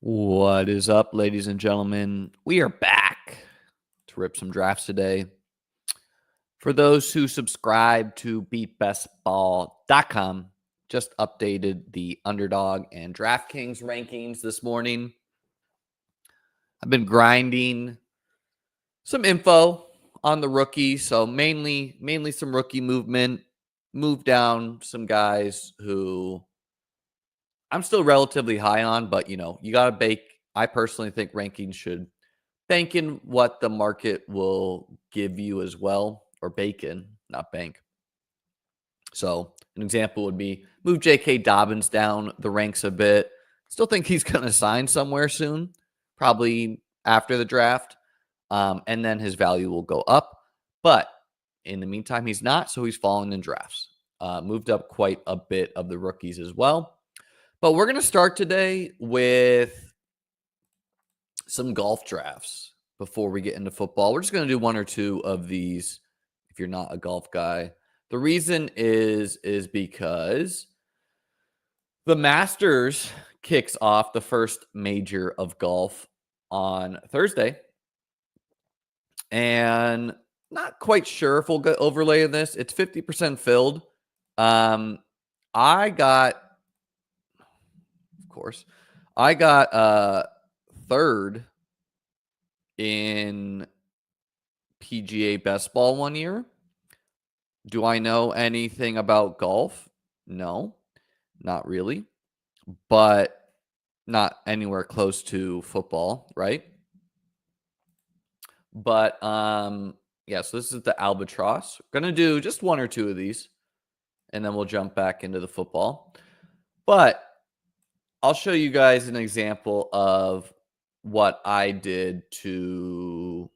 What is up, ladies and gentlemen? We are back to rip some drafts today. For those who subscribe to beatbestball.com, just updated the underdog and DraftKings rankings this morning. I've been grinding some info on the rookies, so mainly some rookie movement, move down some guys who I'm still relatively high on, but you got to bake. I personally think rankings should bank in what the market will give you as well, or bake in, not bank. So an example would be move J.K. Dobbins down the ranks a bit. Still think he's going to sign somewhere soon, probably after the draft, and then his value will go up. But in the meantime, he's not, so he's fallen in drafts. Moved up quite a bit of the rookies as well. But we're going to start today with some golf drafts before we get into football. We're just going to do one or two of these if you're not a golf guy. The reason is because the Masters kicks off the first major of golf on Thursday. And not quite sure if we'll get overlay in this. It's 50% filled. I got third in PGA Best Ball one year. Do I know anything about golf? No, not really, but not anywhere close to football, right? But yeah, so this is the Albatross. We're gonna do just one or two of these, and then we'll jump back into the football. But I'll show you guys an example of what I did to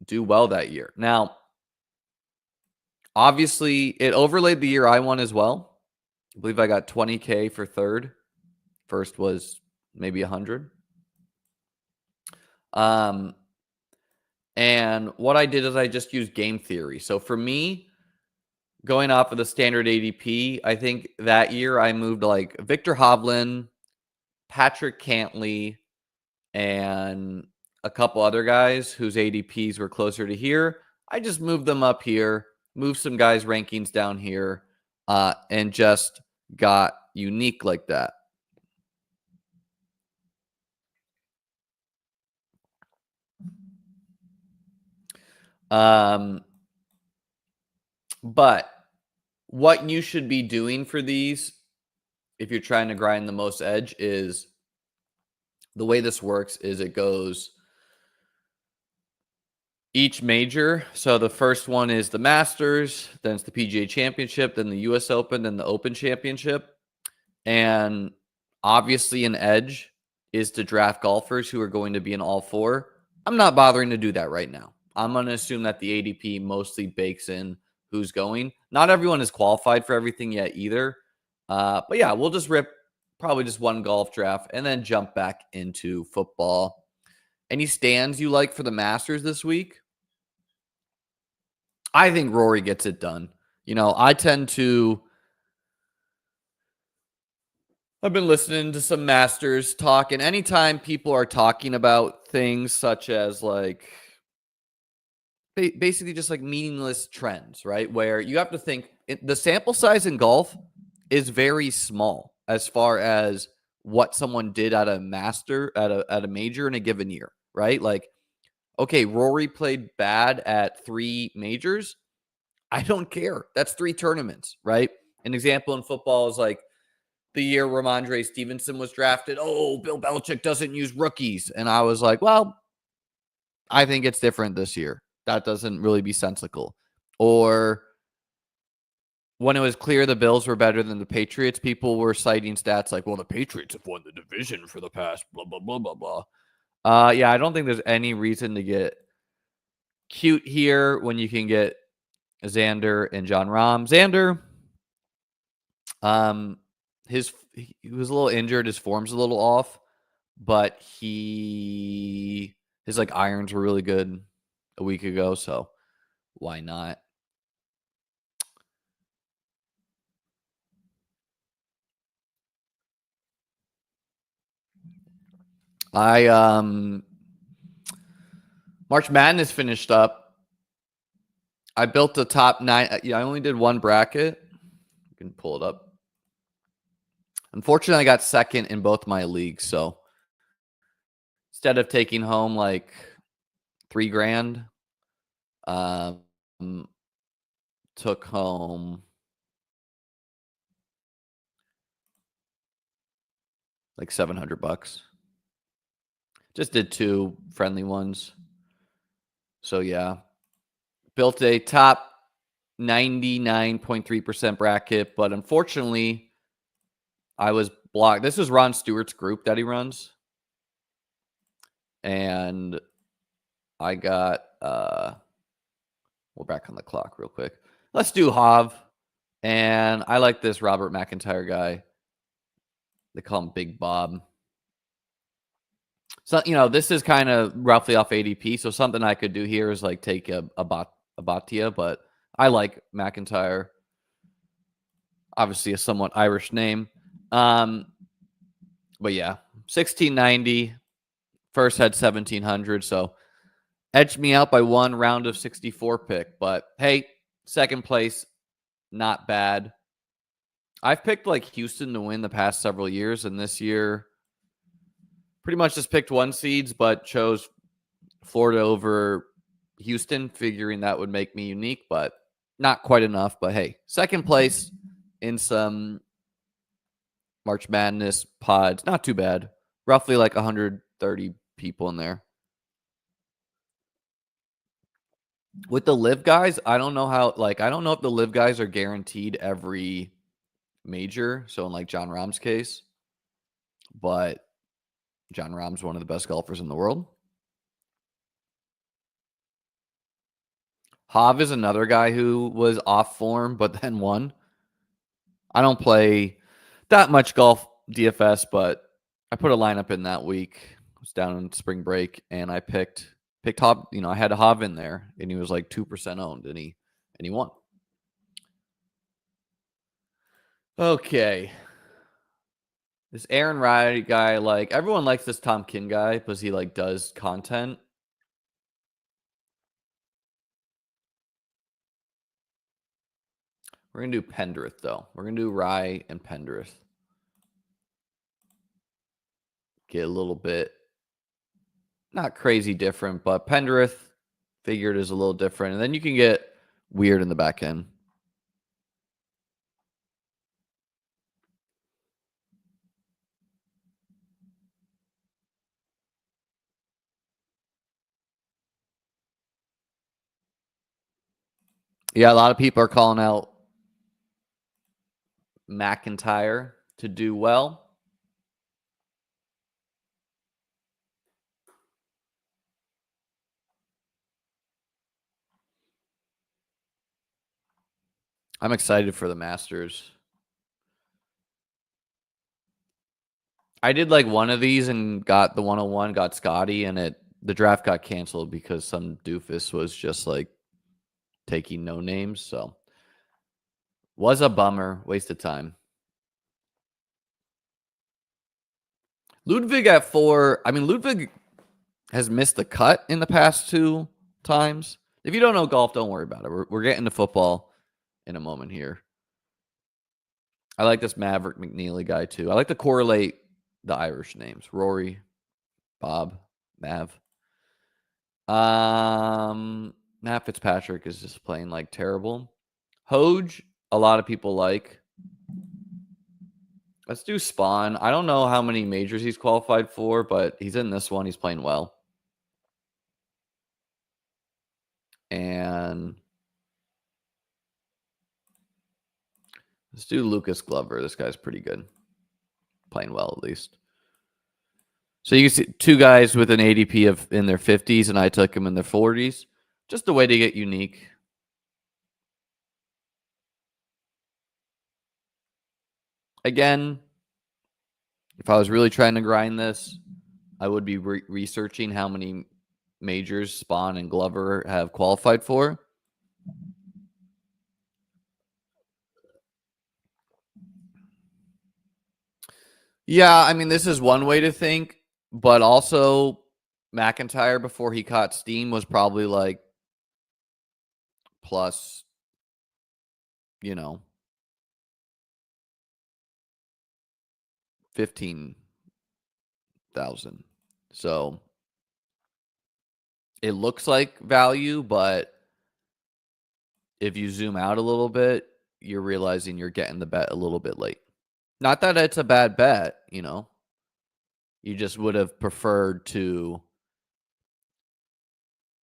do well that year. Now, obviously, it overlaid the year I won as well. I believe I got 20K for third. First was maybe 100. And what I did is I just used game theory. So for me, going off of the standard ADP, I think that year I moved like Victor Hovland, Patrick Cantley, and a couple other guys whose ADPs were closer to here. I just moved them up here, moved some guys' rankings down here, and just got unique like that. But what you should be doing for these, if you're trying to grind the most edge, is the way this works is it goes each major. So the first one is the Masters, then it's the PGA Championship, then the US Open, then the Open Championship. And obviously an edge is to draft golfers who are going to be in all four. I'm not bothering to do that right now. I'm going to assume that the ADP mostly bakes in who's going. Not everyone is qualified for everything yet either. But yeah, we'll just rip probably just one golf draft and then jump back into football. Any stands you like for the Masters this week? I think Rory gets it done. I've been listening to some Masters talk, and anytime people are talking about things such as like basically just like meaningless trends, right? Where you have to think the sample size in golf is very small as far as what someone did at a major in a given year, right? Like, okay, Rory played bad at 3 majors. I don't care. That's 3 tournaments, right? An example in football is like the year Ramondre Stevenson was drafted. Oh, Bill Belichick doesn't use rookies. And I was like, well, I think it's different this year. That doesn't really be sensical. Or when it was clear the Bills were better than the Patriots, people were citing stats like, well, the Patriots have won the division for the past blah, blah, blah, blah, blah. Yeah, I don't think there's any reason to get cute here when you can get Xander and John Rahm. Xander, he was a little injured. His form's a little off, but his like irons were really good a week ago, so why not? March Madness finished up. I built the top 9. Yeah, I only did one bracket. You can pull it up. Unfortunately, I got second in both my leagues, so instead of taking home like $3,000, took home like $700. Just did 2 friendly ones. So yeah, built a top 99.3% bracket, but unfortunately, I was blocked. This is Ron Stewart's group that he runs. And I got we're back on the clock real quick. Let's do Hav. And I like this Robert McIntyre guy. They call him Big Bob. So, this is kind of roughly off ADP. So something I could do here is like take a Batia, but I like McIntyre. Obviously a somewhat Irish name. But yeah, 1690. First had 1700. So edged me out by 1 round of 64 pick. But hey, second place, not bad. I've picked like Houston to win the past several years, and this year pretty much just picked 1 seeds, but chose Florida over Houston, figuring that would make me unique, but not quite enough. But hey, second place in some March Madness pods, not too bad. Roughly like 130 people in there. With the live guys, I don't know I don't know if the live guys are guaranteed every major. So in like John Rahm's case, but John Rahm's one of the best golfers in the world. Hav is another guy who was off form, but then won. I don't play that much golf DFS, but I put a lineup in that week. I was down on spring break, and I picked Hav. I had a Hav in there, and he was like 2% owned, and he won. Okay. This Aaron Wright guy, like everyone likes this Tom Kim guy because he like does content. We're gonna do Pendrith though. We're gonna do Rye and Pendrith. Get a little bit not crazy different, but Pendrith figured is a little different, and then you can get weird in the back end. Yeah, a lot of people are calling out McIntyre to do well. I'm excited for the Masters. I did like one of these and got the 101, got Scotty, and the draft got canceled because some doofus was just like taking no names. So was a bummer, waste of time. Ludwig at 4. I mean, Ludwig has missed the cut in the past 2 times. If you don't know golf, don't worry about it. We're getting to football in a moment here. I like this Maverick McNeely guy too. I like to correlate the Irish names. Rory, Bob, Mav. Matt Fitzpatrick is just playing like terrible. Hoge, a lot of people like. Let's do Spawn. I don't know how many majors he's qualified for, but he's in this one. He's playing well. And let's do Lucas Glover. This guy's pretty good. Playing well, at least. So you see 2 guys with an ADP of in their 50s, and I took him in their 40s. Just a way to get unique. Again, if I was really trying to grind this, I would be researching how many majors Spawn and Glover have qualified for. Yeah, I mean, this is one way to think. But also, McIntyre before he caught steam was probably like plus, you know, 15,000. So it looks like value, but if you zoom out a little bit, you're realizing you're getting the bet a little bit late. Not that it's a bad bet, you know. You just would have preferred to,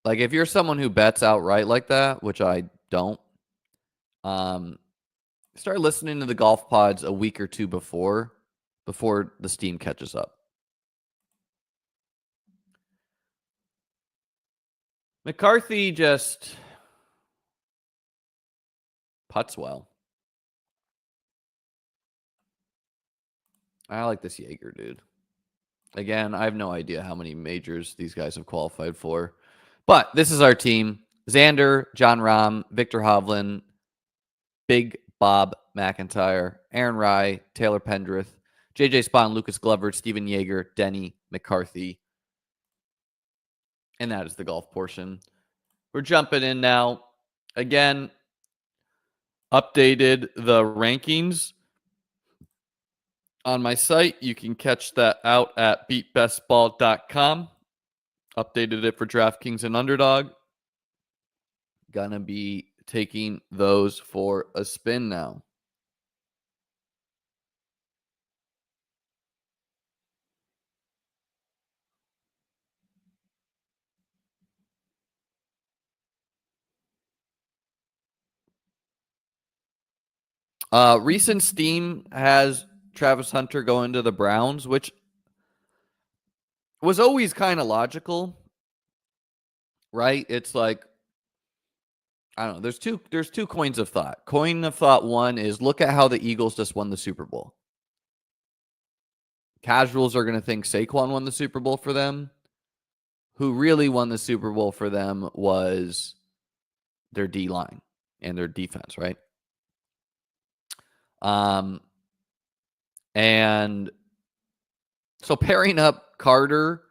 like, if you're someone who bets outright like that, which I don't, start listening to the golf pods a week or two before the steam catches up. McCarthy just putts well. I like this Jaeger, dude. Again, I have no idea how many majors these guys have qualified for. But this is our team. Xander, John Rahm, Victor Hovland, Big Bob McIntyre, Aaron Rai, Taylor Pendrith, JJ Spawn, Lucas Glover, Steven Yeager, Denny McCarthy. And that is the golf portion. We're jumping in now. Again, updated the rankings on my site. You can catch that out at beatbestball.com. Updated it for DraftKings and Underdog. Gonna be taking those for a spin now. Recent steam has Travis Hunter going to the Browns, which was always kind of logical, right? It's like, I don't know. There's two coins of thought. Coin of thought one is look at how the Eagles just won the Super Bowl. Casuals are going to think Saquon won the Super Bowl for them. Who really won the Super Bowl for them was their D-line and their defense, right? And so pairing up Carter,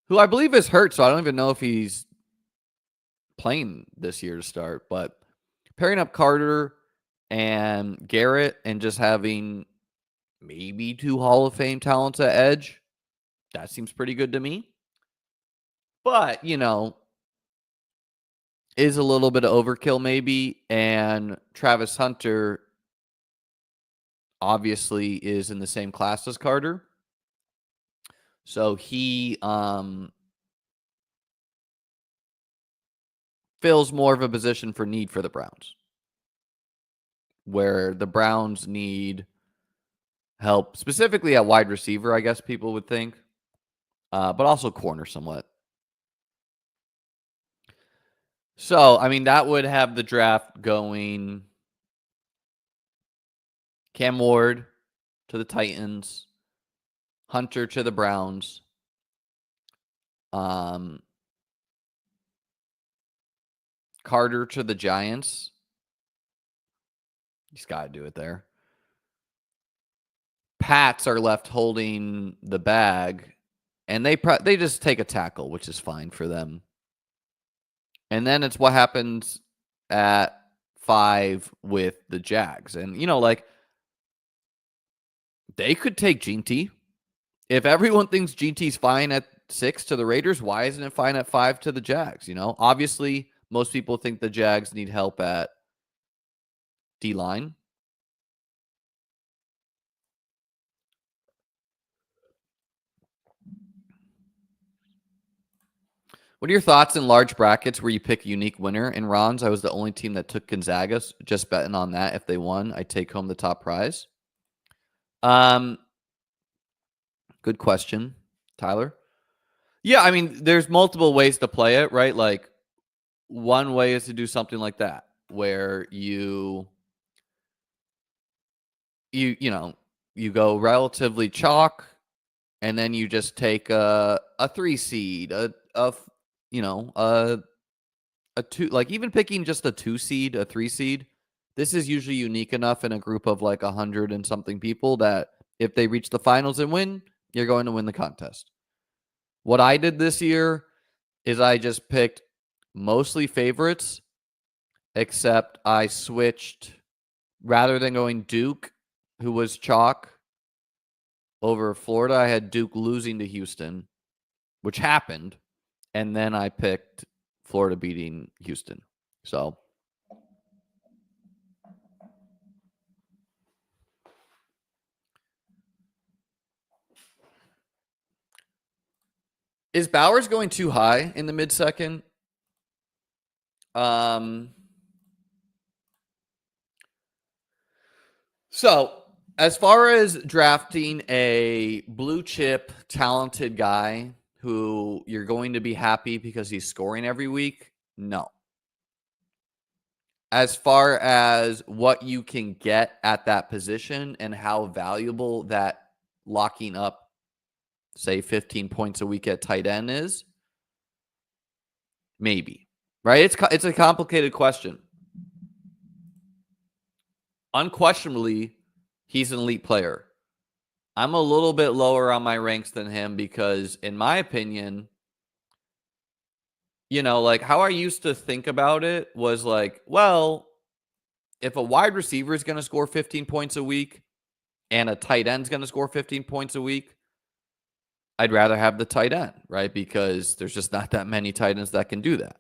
who I believe is hurt, so I don't even know if he's playing this year to start, but pairing up Carter and Garrett and just having maybe two Hall of Fame talents at edge, that seems pretty good to me. But, you know, is a little bit of overkill maybe, and Travis Hunter obviously is in the same class as Carter. So he fills more of a position for need for the Browns, where the Browns need help specifically at wide receiver, I guess people would think, but also corner somewhat. So, I mean, that would have the draft going Cam Ward to the Titans, Hunter to the Browns, Carter to the Giants. He's got to do it there. Pats are left holding the bag, and they just take a tackle, which is fine for them. And then it's what happens at 5 with the Jags. And, you know, like, they could take GT. If everyone thinks GT's fine at 6 to the Raiders, why isn't it fine at 5 to the Jags? You know, obviously, most people think the Jags need help at D-line. What are your thoughts in large brackets where you pick a unique winner? In Ron's, I was the only team that took Gonzaga. Just betting on that. If they won, I take home the top prize. Good question, Tyler. Yeah, I mean, there's multiple ways to play it, right? Like, one way is to do something like that, where you go relatively chalk, and then you just take a 3 seed, a 2, like even picking just a 2 seed, a 3 seed. This is usually unique enough in a group of like 100 and something people that if they reach the finals and win, you're going to win the contest. What I did this year is I just picked mostly favorites, except I switched, rather than going Duke, who was chalk, over Florida, I had Duke losing to Houston, which happened. And then I picked Florida beating Houston. So is Bowers going too high in the mid-second? So as far as drafting a blue chip talented guy who you're going to be happy because he's scoring every week, no. As far as what you can get at that position and how valuable that locking up, say, 15 points a week at tight end is, maybe, right? It's a complicated question. Unquestionably, he's an elite player. I'm a little bit lower on my ranks than him because, in my opinion, like how I used to think about it was like, well, if a wide receiver is going to score 15 points a week and a tight end is going to score 15 points a week, I'd rather have the tight end, right? Because there's just not that many tight ends that can do that,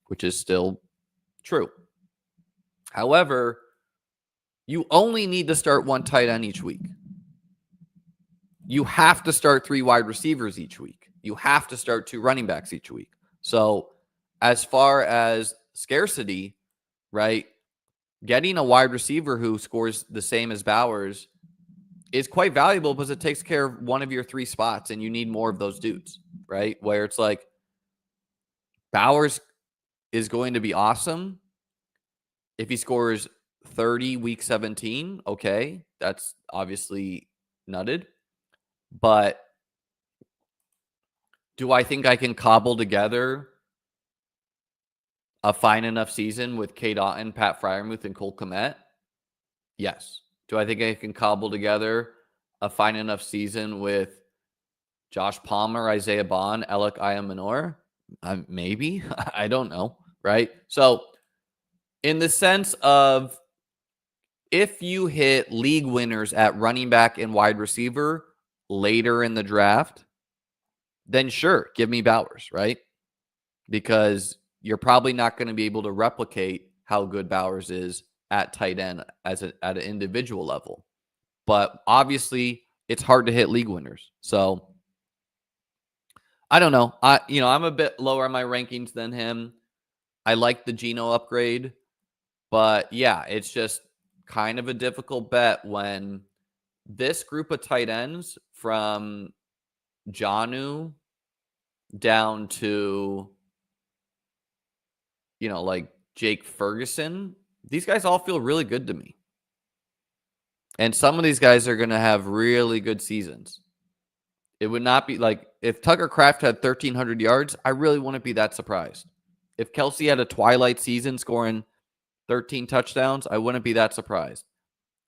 which is still true. However, you only need to start one tight end each week. You have to start 3 wide receivers each week. You have to start 2 running backs each week. So as far as scarcity, right, getting a wide receiver who scores the same as Bowers is quite valuable because it takes care of one of your 3 spots and you need more of those dudes, right? Where it's like Bowers is going to be awesome if he scores 30 week 17. Okay, that's obviously nutted. But do I think I can cobble together a fine enough season with Cade Otton, Pat Freiermuth, and Cole Kmet? Yes. Do I think I can cobble together a fine enough season with Josh Palmer, Isaiah Bond, Alec Ayamanor? Maybe. I don't know, right? So in the sense of if you hit league winners at running back and wide receiver later in the draft, then sure, give me Bowers, right? Because you're probably not going to be able to replicate how good Bowers is at tight end at an individual level. But obviously, it's hard to hit league winners. So I don't know. I'm a bit lower on my rankings than him. I like the Geno upgrade, but yeah, it's just kind of a difficult bet when this group of tight ends from Jonnu down to like Jake Ferguson, these guys all feel really good to me. And some of these guys are going to have really good seasons. It would not be like if Tucker Kraft had 1,300 yards, I really wouldn't be that surprised. If Kelsey had a twilight season scoring 13 touchdowns, I wouldn't be that surprised.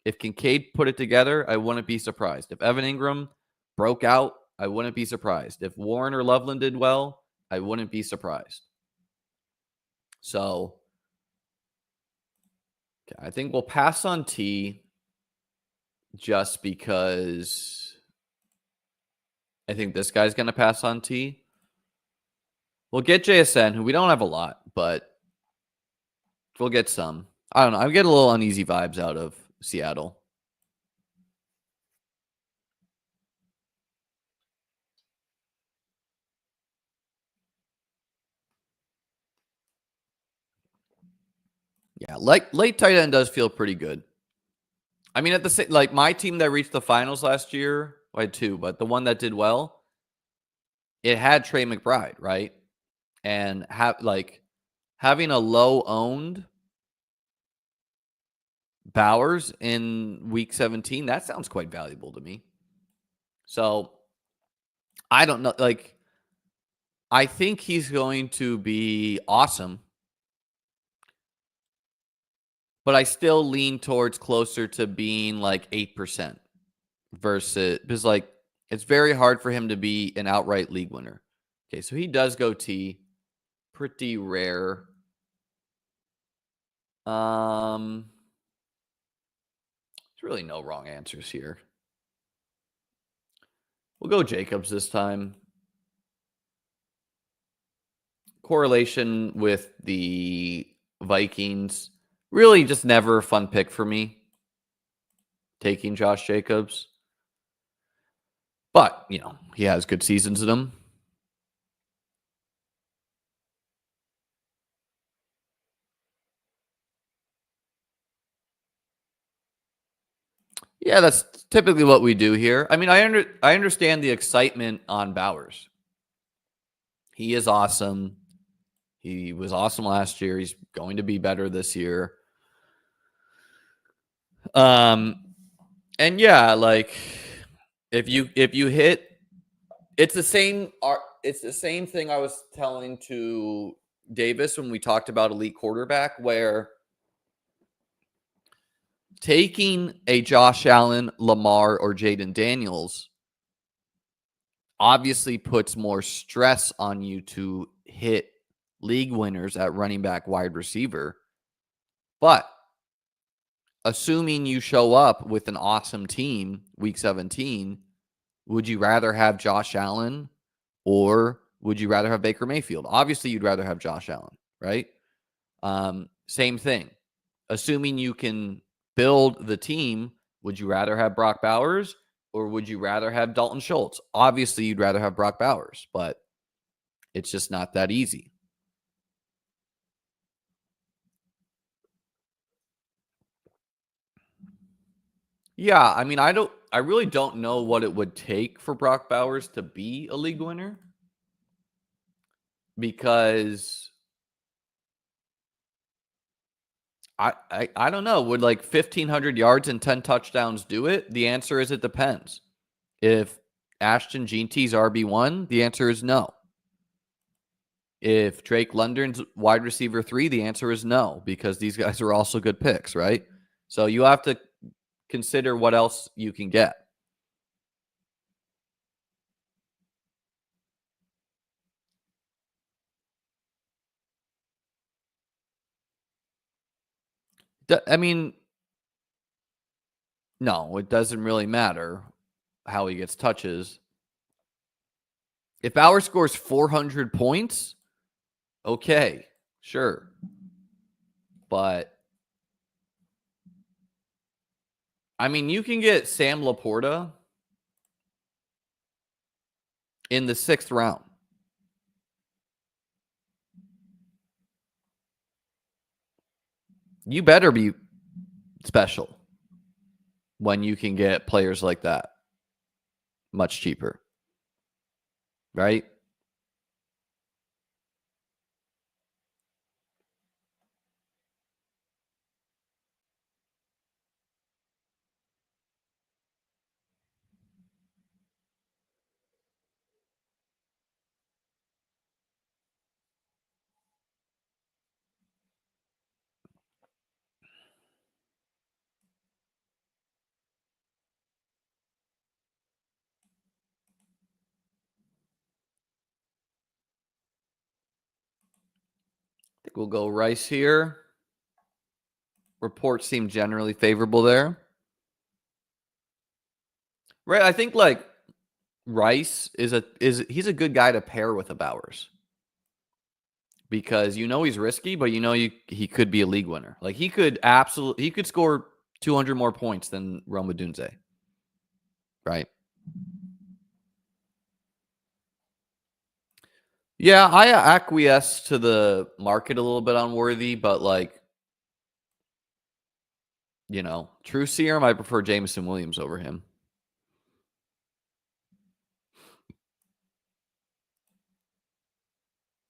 If Kincaid put it together, I wouldn't be surprised. If Evan Ingram broke out, I wouldn't be surprised. If Warren or Loveland did well, I wouldn't be surprised. So I think we'll pass on T just because I think this guy's going to pass on T. We'll get JSN, who we don't have a lot, but we'll get some. I don't know. I get a little uneasy vibes out of Seattle. Yeah, late tight end does feel pretty good. I mean, at the same, like my team that reached the finals last year, I had 2, but the one that did well, it had Trey McBride, right? And having a low owned Bowers in week 17, that sounds quite valuable to me. So I don't know. Like, I think he's going to be awesome, but I still lean towards closer to being like 8% versus, because like It's very hard for him to be an outright league winner. Okay, so he does go T. Pretty rare. There's really no wrong answers here. We'll go Jacobs this time. Correlation with the Vikings. Really just never a fun pick for me, taking Josh Jacobs. But, he has good seasons in him. Yeah, that's typically what we do here. I mean, I understand the excitement on Bowers. He is awesome. He was awesome last year. He's going to be better this year. And yeah, like if you hit, it's the same thing I was telling to Davis when we talked about elite quarterback, where taking a Josh Allen, Lamar, or Jaden Daniels obviously puts more stress on you to hit league winners at running back, wide receiver. But assuming you show up with an awesome team week 17, would you rather have Josh Allen or would you rather have Baker Mayfield? Obviously, you'd rather have Josh Allen, right? Same thing. Assuming you can build the team, would you rather have Brock Bowers or would you rather have Dalton Schultz? Obviously, you'd rather have Brock Bowers, but it's just not that easy. Yeah, I mean, I really don't know what it would take for Brock Bowers to be a league winner, because I don't know. Would like 1,500 yards and 10 touchdowns do it? The answer is it depends. If Ashton Jeanty's RB1, the answer is no. If Drake London's wide receiver 3, the answer is no, because these guys are also good picks, right? So you have to consider what else you can get. I mean, no, it doesn't really matter how he gets touches. If Bauer scores 400 points, okay, sure. But, I mean, you can get Sam Laporta in the 6th round. You better be special when you can get players like that much cheaper, right? I think we'll go Rice here. Reports seem generally favorable there. Right, I think like Rice is he's a good guy to pair with a Bowers, because he's risky, but he could be a league winner. Like he could score 200 more points than Rome Odunze, right? Yeah, I acquiesce to the market a little bit on Worthy, but like, true serum, I prefer Jameson Williams over him.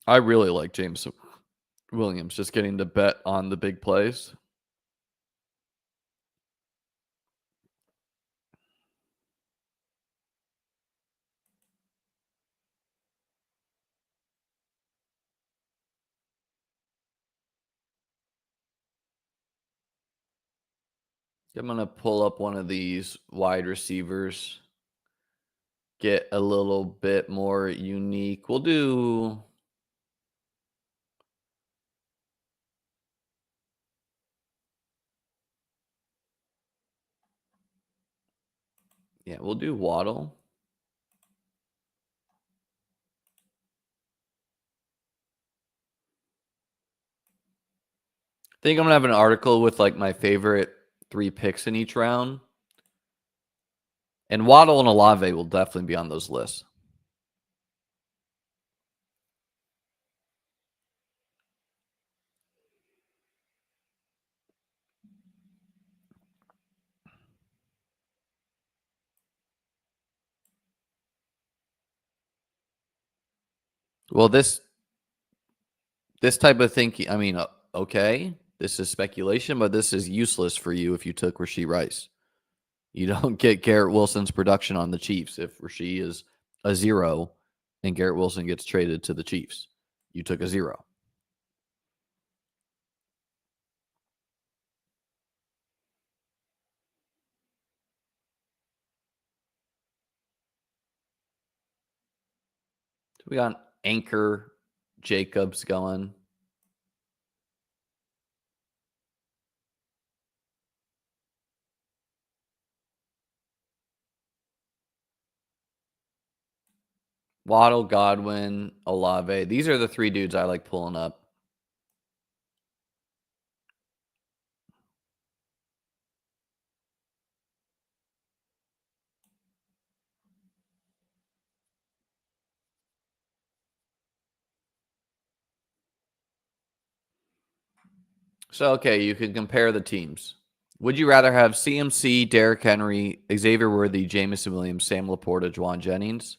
I really like Jameson Williams, just getting to bet on the big plays. I'm going to pull up one of these wide receivers. get a little bit more unique. We'll do we'll do Waddle. I think I'm gonna have an article with like my favorite 3 picks in each round. And Waddle and Olave will definitely be on those lists. Well, this type of thinking, I mean, okay, this is speculation, but this is useless for you if you took Rashee Rice. You don't get Garrett Wilson's production on the Chiefs if Rashee is a 0 and Garrett Wilson gets traded to the Chiefs. You took a 0. So we got Anchor Jacobs going. Waddle, Godwin, Olave. These are the 3 dudes I like pulling up. So, okay, you can compare the teams. Would you rather have CMC, Derrick Henry, Xavier Worthy, Jamison Williams, Sam Laporta, Juwan Jennings?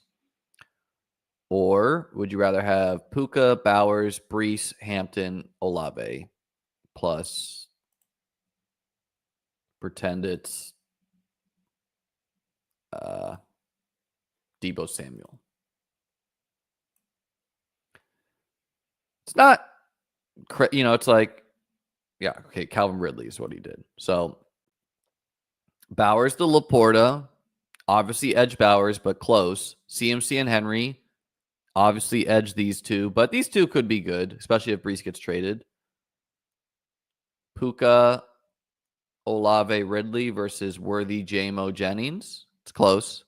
Or would you rather have Puka, Bowers, Brees, Hampton, Olave, plus pretend it's Debo Samuel? It's not, it's like, yeah, okay, Calvin Ridley is what he did. So Bowers to Laporta, obviously edge Bowers, but close. CMC and Henry, obviously edge these two, but these two could be good, especially if Brees gets traded. Puka, Olave, Ridley versus Worthy, JMO, Jennings. It's close.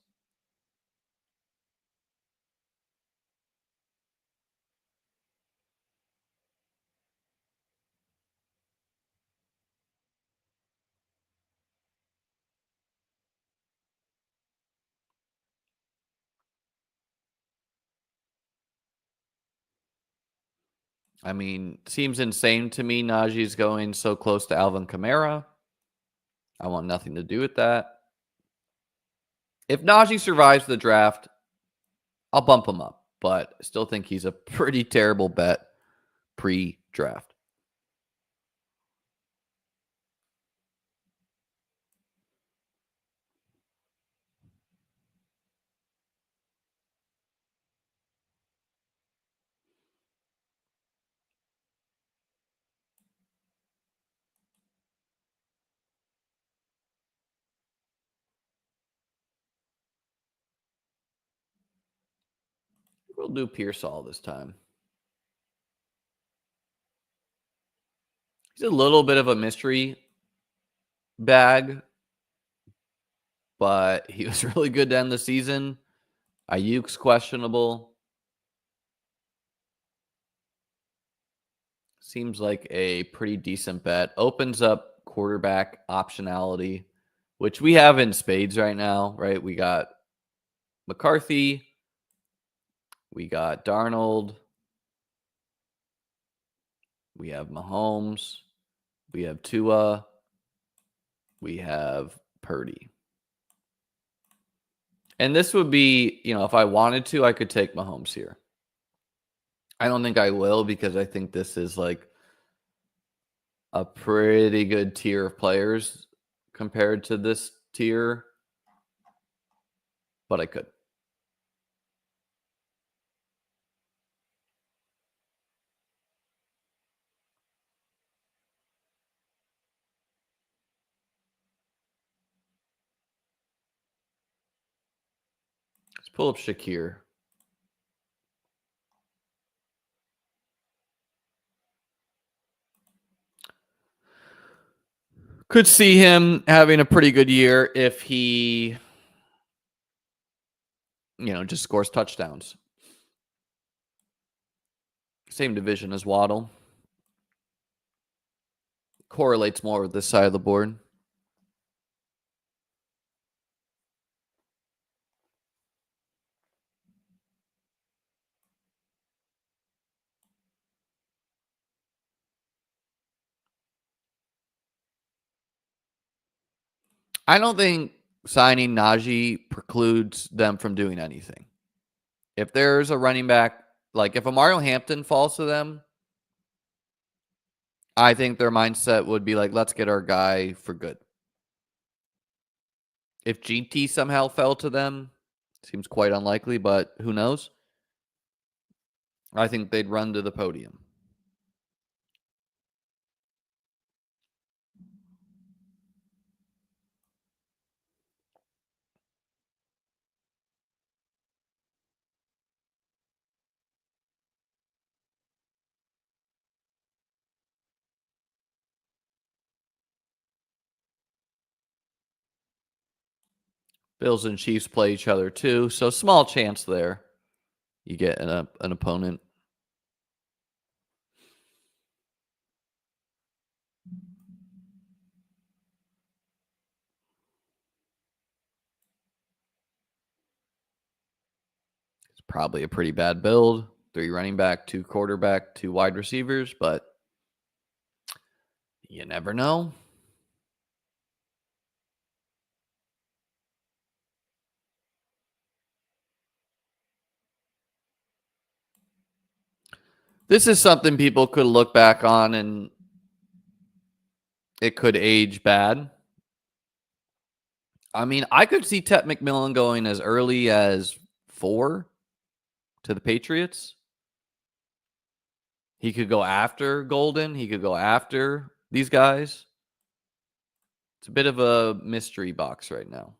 I mean, seems insane to me. Najee's going so close to Alvin Kamara. I want nothing to do with that. If Najee survives the draft, I'll bump him up, but I still think he's a pretty terrible bet pre-draft. We'll do Pearsall this time. He's a little bit of a mystery bag, but he was really good to end the season. Ayuk's questionable. Seems like a pretty decent bet. Opens up quarterback optionality, which we have in spades right now, right? We got McCarthy, we got Darnold, we have Mahomes, we have Tua, we have Purdy. And this would be, if I wanted to, I could take Mahomes here. I don't think I will because I think this is like a pretty good tier of players compared to this tier, but I could. Pull up Shakir. Could see him having a pretty good year if he, just scores touchdowns. Same division as Waddle. Correlates more with this side of the board. I don't think signing Najee precludes them from doing anything. If there's a running back, like if Mario Hampton falls to them, I think their mindset would be like, let's get our guy for good. If GT somehow fell to them, seems quite unlikely, but who knows? I think they'd run to the podium. Bills and Chiefs play each other too, so small chance there you get an opponent. It's probably a pretty bad build. 3 running back, 2 quarterback, 2 wide receivers, but you never know. This is something people could look back on and it could age bad. I mean, I could see Ted McMillan going as early as 4 to the Patriots. He could go after Golden. He could go after these guys. It's a bit of a mystery box right now.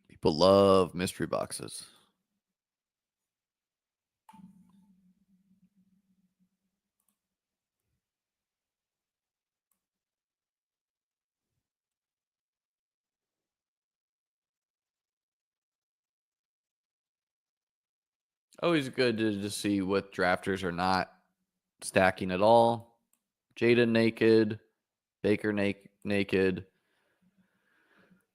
People love mystery boxes. Always good to just see what drafters are not stacking at all. Jada naked, Baker naked.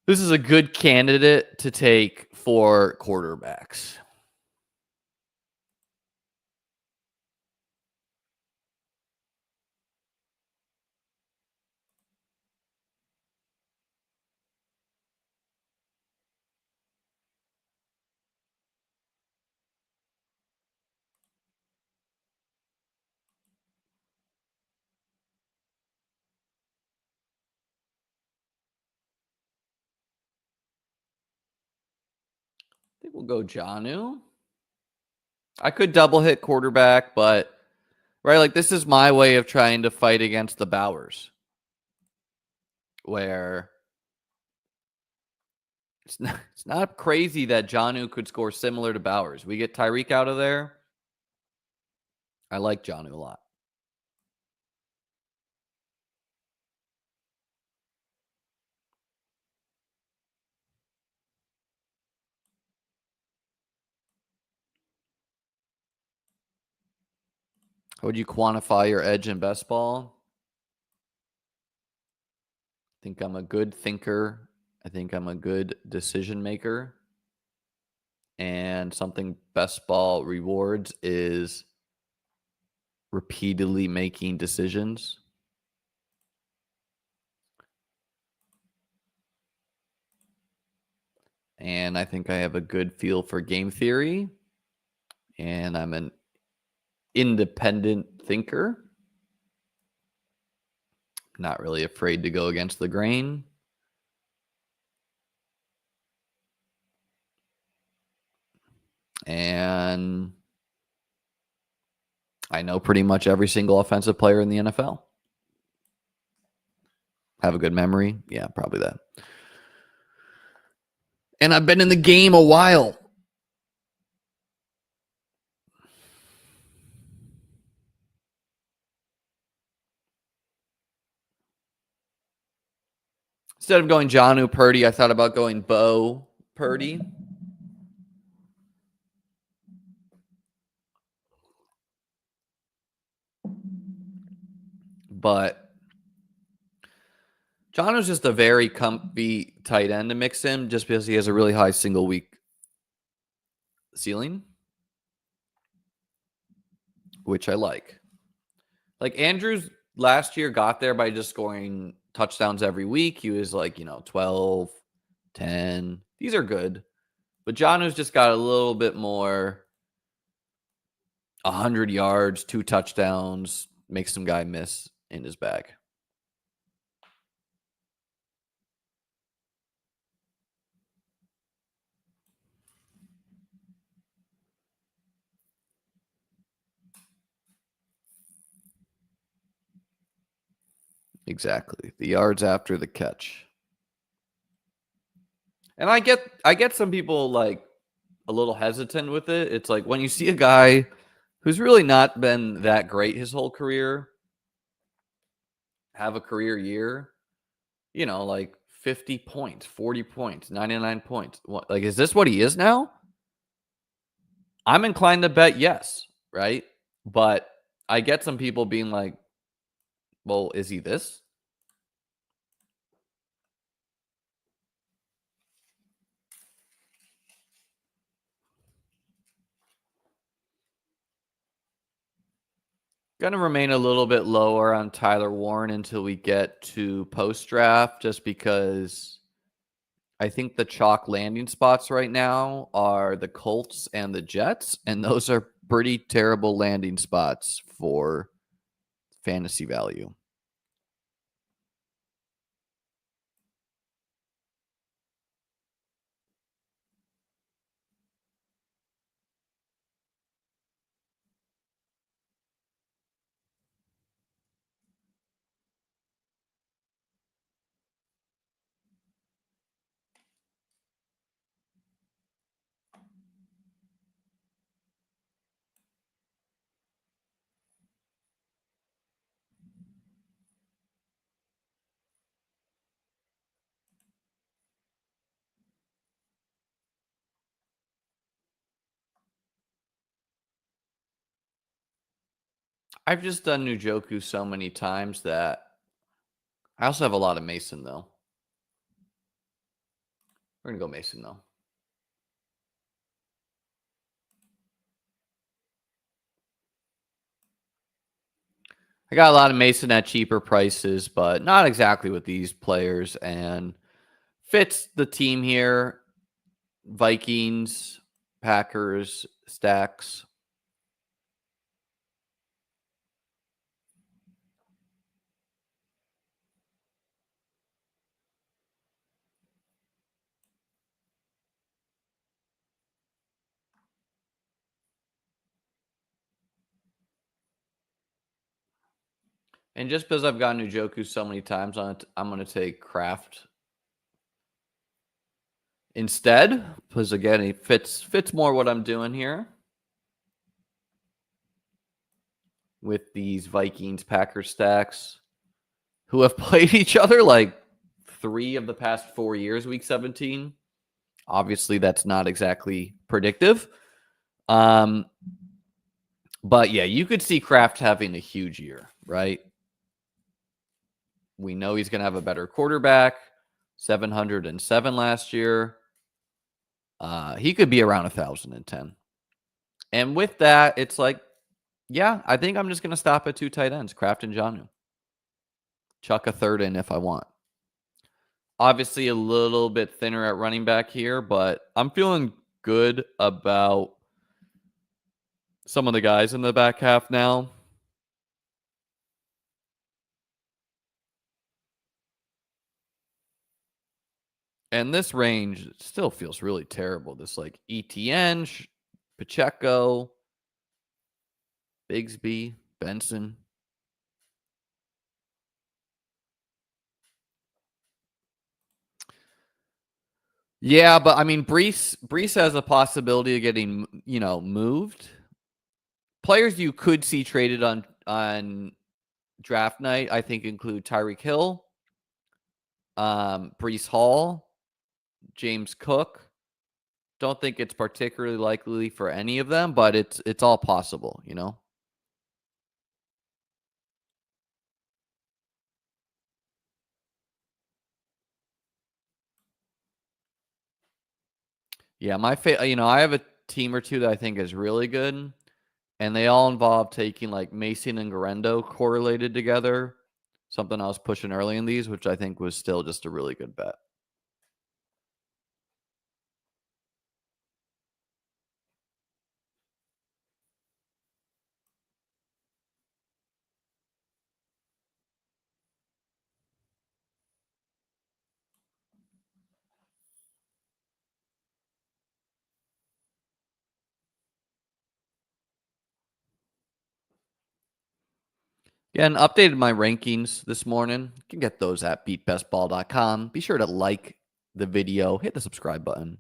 This is a good candidate to take for quarterbacks. I think we'll go Jonnu. I could double hit quarterback, but right, like this is my way of trying to fight against the Bowers, where it's not crazy that Jonnu could score similar to Bowers. We get Tyreek out of there. I like Jonnu a lot. How would you quantify your edge in best ball? I think I'm a good thinker. I think I'm a good decision maker. And something best ball rewards is repeatedly making decisions. And I think I have a good feel for game theory. And I'm an independent thinker. Not really afraid to go against the grain. And I know pretty much every single offensive player in the NFL. Have a good memory? Yeah, probably that. And I've been in the game a while. Instead of going Jonnu Purdy, I thought about going Bo Purdy. But Jonnu's just a very comfy tight end to mix in just because he has a really high single week ceiling, which I like. Like Andrews last year got there by just scoring touchdowns every week. He was like, 12, 10. These are good. But Jonnu's just got a little bit more 100 yards, 2 touchdowns, makes some guy miss in his bag. Exactly. The yards after the catch. And I get some people like a little hesitant with it. It's like when you see a guy who's really not been that great his whole career have a career year, like 50 points, 40 points, 99 points. What, like, is this what he is now? I'm inclined to bet yes, right? But I get some people being like, well, is he this? Going to remain a little bit lower on Tyler Warren until we get to post-draft, just because I think the chalk landing spots right now are the Colts and the Jets, and those are pretty terrible landing spots for fantasy value. I've just done Njoku so many times that I also have a lot of Mason, though. We're going to go Mason, though. I got a lot of Mason at cheaper prices, but not exactly with these players, and fits the team here. Vikings, Packers, stacks. And just because I've gotten Njoku so many times on it, I'm going to take Kraft instead, because again, he fits more what I'm doing here with these Vikings Packers stacks, who have played each other like 3 of the past 4 years, week 17. Obviously, that's not exactly predictive. But yeah, you could see Kraft having a huge year, right? We know he's going to have a better quarterback. 707 last year. He could be around 1,010. And with that, it's like, yeah, I think I'm just going to stop at 2 tight ends, Kraft and Jonnu. Chuck a third in if I want. Obviously, a little bit thinner at running back here, but I'm feeling good about some of the guys in the back half now. And this range still feels really terrible. This like ETN, Pacheco, Bigsby, Benson. Yeah, but I mean, Brees has a possibility of getting, moved. Players you could see traded on draft night, I think, include Tyreek Hill, Brees Hall, James Cook. Don't think it's particularly likely for any of them, but it's all possible, Yeah, I have a team or two that I think is really good, and they all involve taking like Mason and Garendo correlated together. Something I was pushing early in these, which I think was still just a really good bet. Yeah, and updated my rankings this morning. You can get those at beatbestball.com. Be sure to like the video, hit the subscribe button,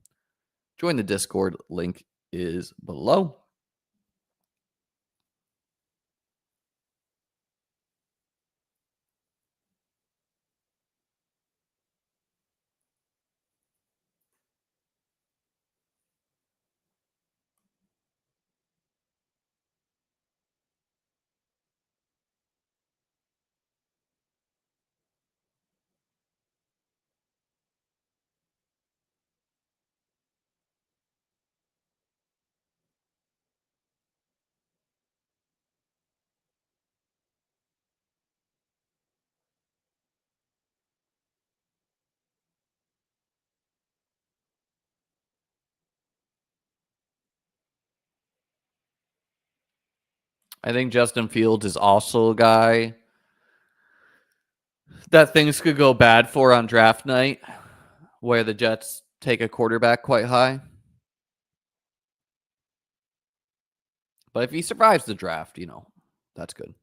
join the Discord. Link is below. I think Justin Fields is also a guy that things could go bad for on draft night, where the Jets take a quarterback quite high. But if he survives the draft, that's good.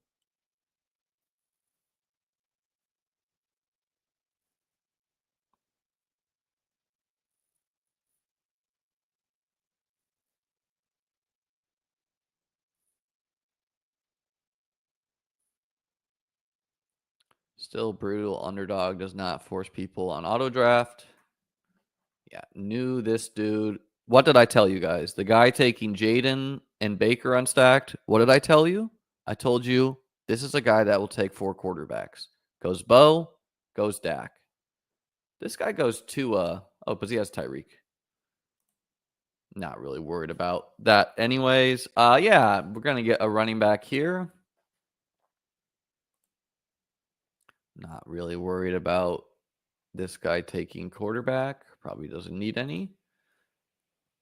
Still brutal. Underdog does not force people on auto draft. Yeah, knew this dude. What did I tell you guys? The guy taking Jaden and Baker unstacked. What did I tell you? I told you this is a guy that will take 4 quarterbacks. Goes Bo, goes Dak. This guy goes to but he has Tyreek. Not really worried about that anyways. Yeah, we're gonna get a running back here. Not really worried about this guy taking quarterback. Probably doesn't need any.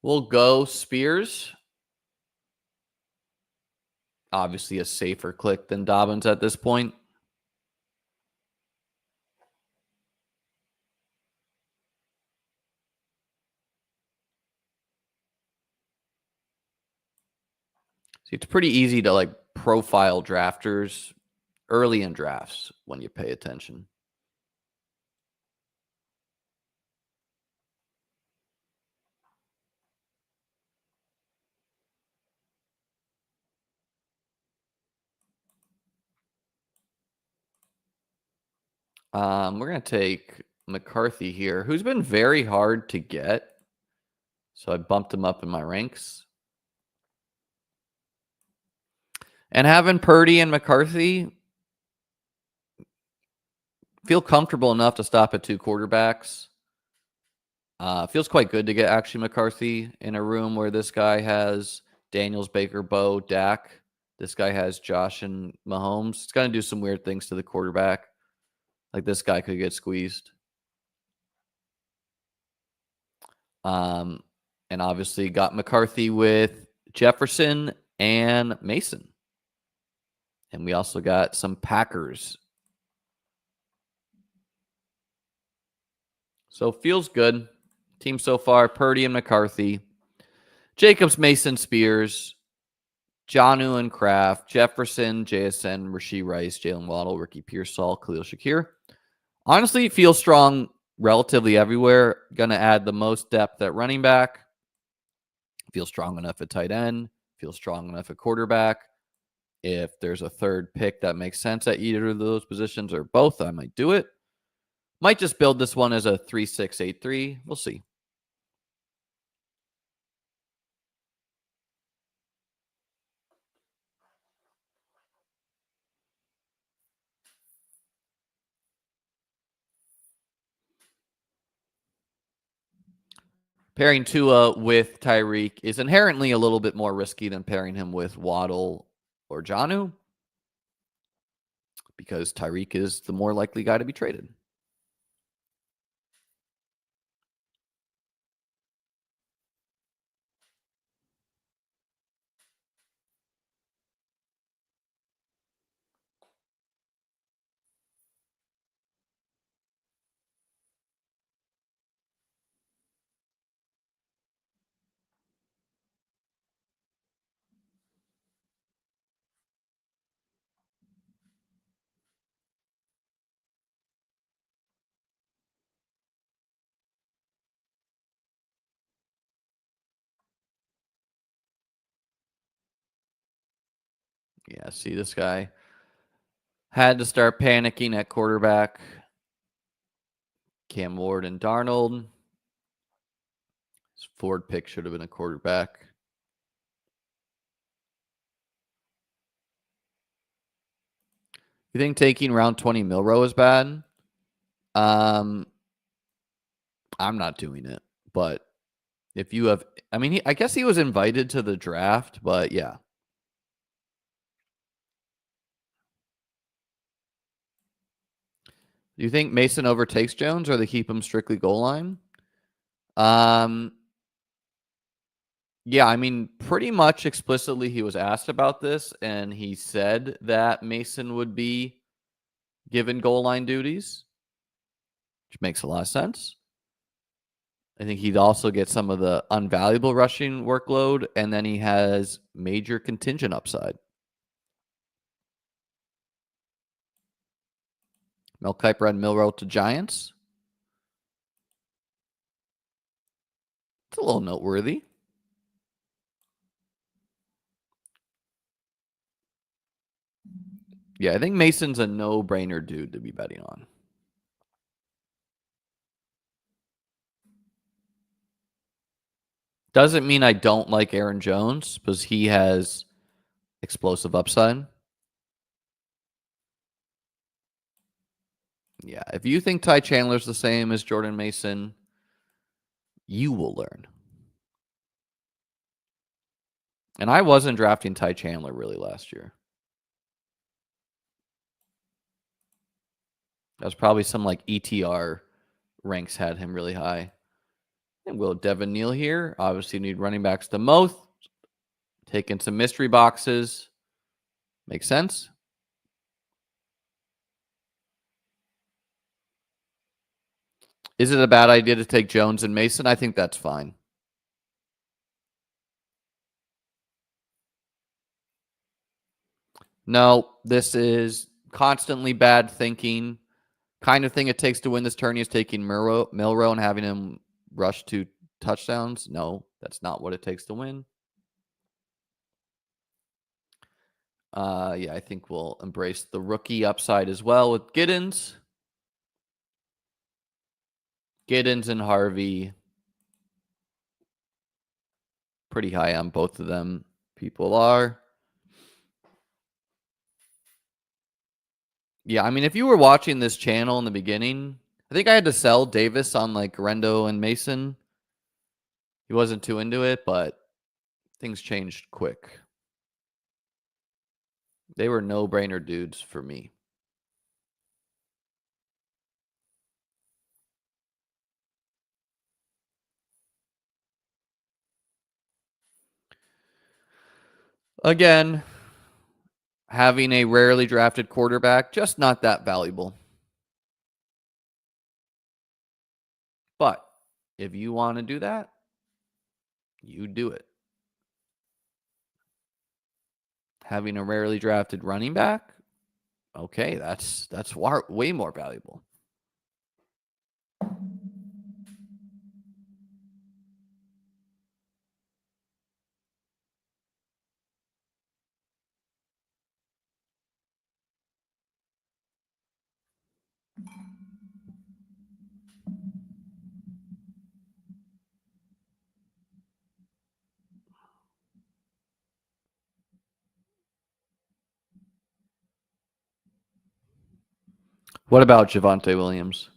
We'll go Spears. Obviously a safer click than Dobbins at this point. See, it's pretty easy to like profile drafters early in drafts when you pay attention. We're going to take McCarthy here, who's been very hard to get. So I bumped him up in my ranks. And having Purdy and McCarthy feel comfortable enough to stop at 2 quarterbacks. Feels quite good to get actually McCarthy in a room where this guy has Daniels, Baker, Bo, Dak. This guy has Josh and Mahomes. It's going to do some weird things to the quarterback. Like this guy could get squeezed. And obviously got McCarthy with Jefferson and Mason. And we also got some Packers. So feels good. Team so far, Purdy and McCarthy. Jacobs, Mason, Spears, Jonnu and Kraft, Jefferson, JSN, Rashee Rice, Jalen Waddle, Ricky Pearsall, Khalil Shakir. Honestly, feels strong relatively everywhere. Going to add the most depth at running back. Feels strong enough at tight end. Feels strong enough at quarterback. If there's a third pick that makes sense at either of those positions or both, I might do it. Might just build this one as a 3-6-8-3. We'll see. Pairing Tua with Tyreek is inherently a little bit more risky than pairing him with Waddle or Jonnu because Tyreek is the more likely guy to be traded. Yeah, see this guy had to start panicking at quarterback. Cam Ward and Darnold. His Ford pick should have been a quarterback. You think taking round 20 Milrow is bad? I'm not doing it, but if you have, I mean, I guess he was invited to the draft, but yeah. Do you think Mason overtakes Jones or they keep him strictly goal line? Um, yeah, I mean, pretty much explicitly he was asked about this, and he said that Mason would be given goal line duties, which makes a lot of sense. I think he'd also get some of the unvaluable rushing workload, and then he has major contingent upside. Mel Kiper and Milrow to Giants. It's a little noteworthy. Yeah, I think Mason's a no-brainer dude to be betting on. Doesn't mean I don't like Aaron Jones because he has explosive upside. Yeah, if you think Ty Chandler's the same as Jordan Mason, you will learn. And I wasn't drafting Ty Chandler really last year. That was probably some like ETR ranks had him really high. And will Devin Neal here? Obviously, need running backs the most. Taking some mystery boxes. Makes sense. Is it a bad idea to take Jones and Mason? I think that's fine. No, this is constantly bad thinking. Kind of thing it takes to win this tourney is taking Milrow and having him rush 2 touchdowns. No, that's not what it takes to win. Yeah, I think we'll embrace the rookie upside as well with Giddens. Giddens and Harvey. Pretty high on both of them. People are. Yeah, I mean, if you were watching this channel in the beginning, I think I had to sell Davis on like Rendo and Mason. He wasn't too into it, but things changed quick. They were no-brainer dudes for me. Again, having a rarely drafted quarterback, just not that valuable. But if you want to do that, you do it. Having a rarely drafted running back, okay, that's way more valuable. What about Javonte Williams?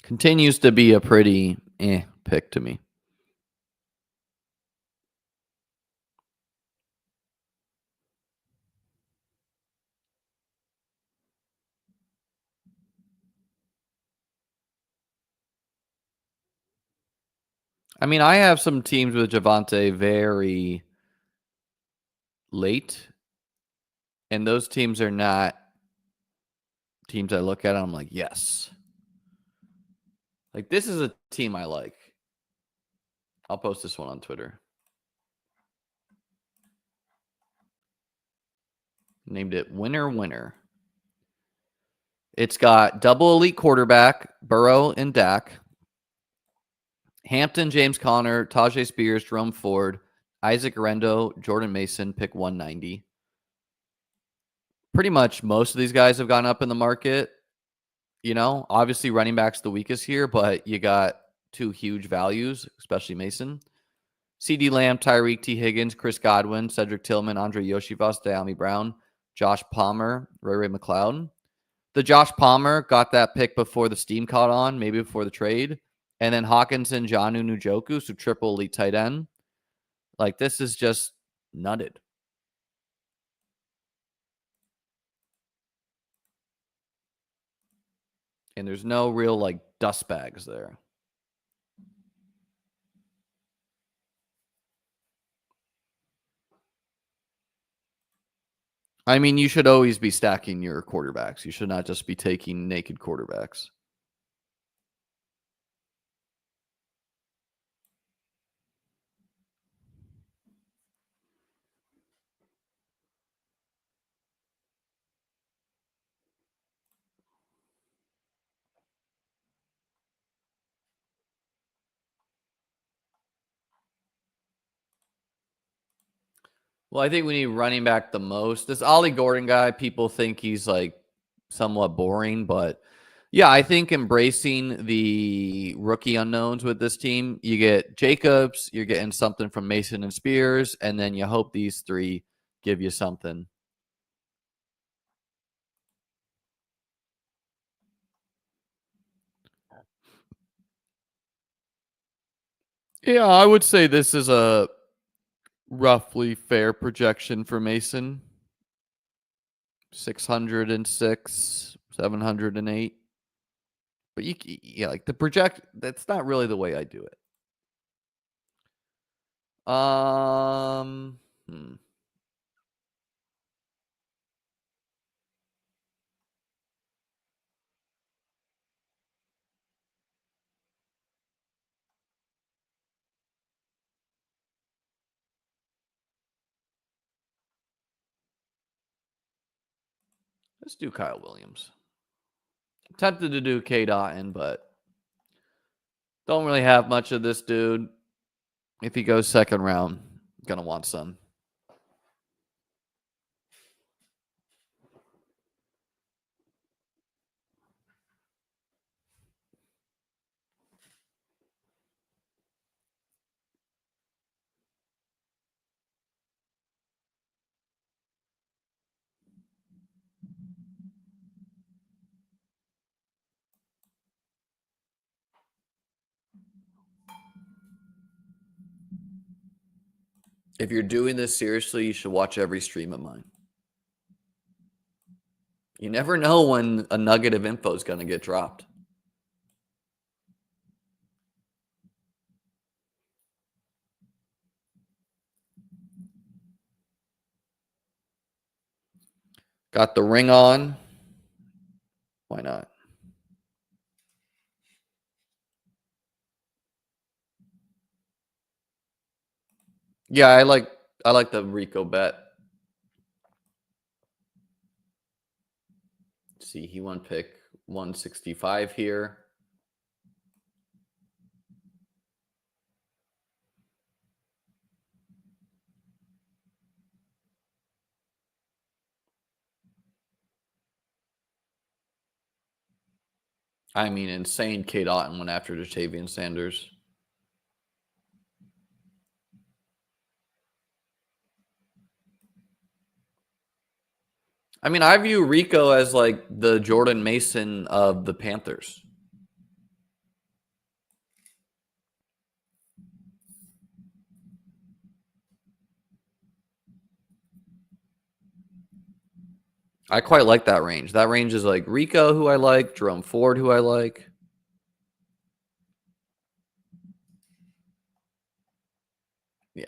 Continues to be a pretty pick to me. I mean, I have some teams with Javonte very late, and those teams are not teams I look at and I'm like, yes. Like, this is a team I like. I'll post this one on Twitter. Named it Winner Winner. It's got double elite quarterback, Burrow and Dak. Hampton, James Conner, Tajay Spears, Jerome Ford, Isaac Rendo, Jordan Mason, pick 190. Pretty much most of these guys have gone up in the market. You know, obviously running back's the weakest here, but you got two huge values, especially Mason. CD Lamb, Tyreek, T. Higgins, Chris Godwin, Cedric Tillman, Andre Yoshivas, De'Ami Brown, Josh Palmer, Ray McLeod. The Josh Palmer got that pick before the steam caught on, maybe before the trade. And then Hawkinson, Jonnu Njoku, so triple elite tight end. Like, this is just nutted. And there's no real, like, dust bags there. I mean, you should always be stacking your quarterbacks. You should not just be taking naked quarterbacks. Well, I think we need running back the most. This Ollie Gordon guy, people think he's like somewhat boring, but yeah, I think embracing the rookie unknowns with this team, you get Jacobs, you're getting something from Mason and Spears, and then you hope these three give you something. Yeah, I would say this is a roughly fair projection for Mason. 606, 708. But like the project, that's not really the way I do it. Let's do Kyle Williams. I'm tempted to do K. Dotton, but don't really have much of this dude. If he goes second round, gonna want some. If you're doing this seriously, you should watch every stream of mine. You never know when a nugget of info is going to get dropped. Got the ring on. Why not? Yeah, I like the Rico bet. Let's see, he won pick 165 here. I mean, insane. Kate Otten went after Jatavian Sanders. I mean, I view Rico as like the Jordan Mason of the Panthers. I quite like that range. That range is like Rico, who I like, Jerome Ford, who I like. Yeah.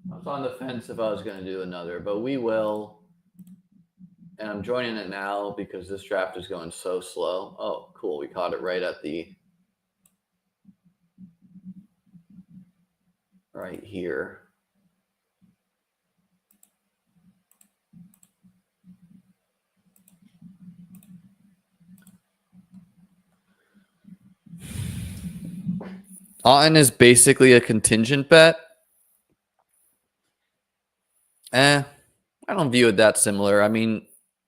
I was on the fence if I was going to do another, but we will. And I'm joining it now because this draft is going so slow. Oh, cool. We caught it right at the right here. Otten is basically a contingent bet. I don't view it that similar. I mean,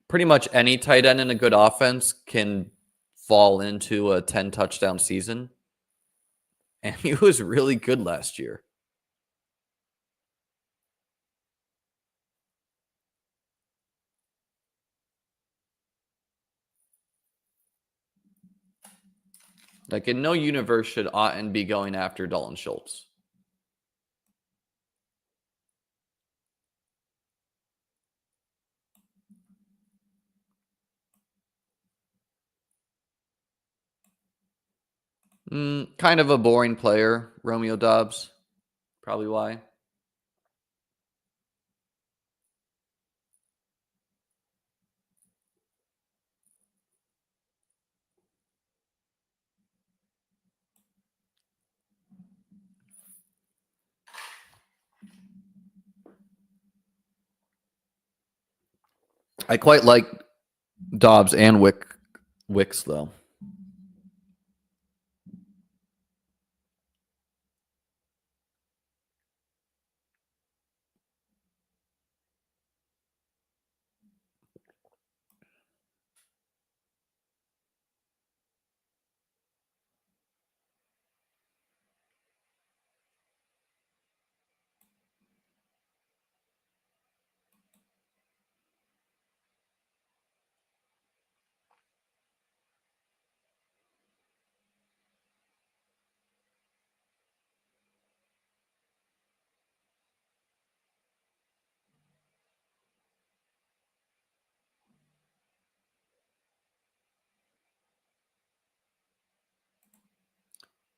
pretty much any tight end in a good offense can fall into a 10 touchdown season. And he was really good last year. Like, in no universe should Otten be going after Dalton Schultz. Kind of a boring player, Romeo Dobbs. Probably why. I quite like Dobbs and Wicks, though.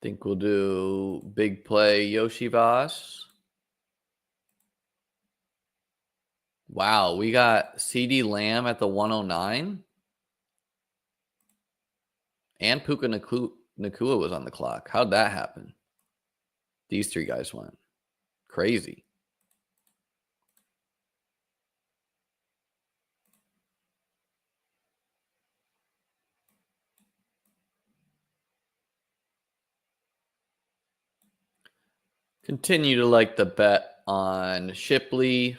Think we'll do big play Yoshi Voss. Wow, we got CD Lamb at the 109. And Puka Nakua was on the clock. How'd that happen? These three guys went. Crazy. Continue to like the bet on Shipley.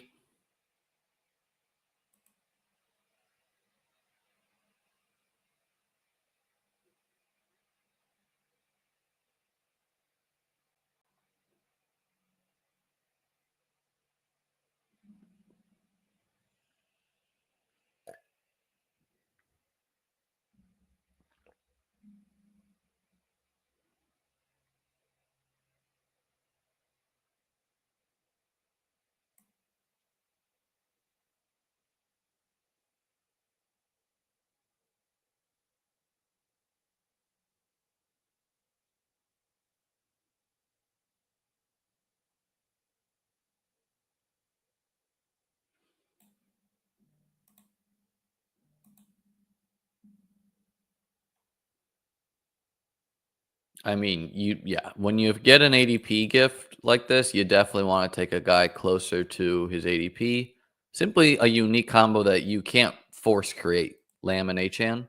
I mean, when you get an ADP gift like this, you definitely want to take a guy closer to his ADP. Simply a unique combo that you can't force create. Lamb and Achan.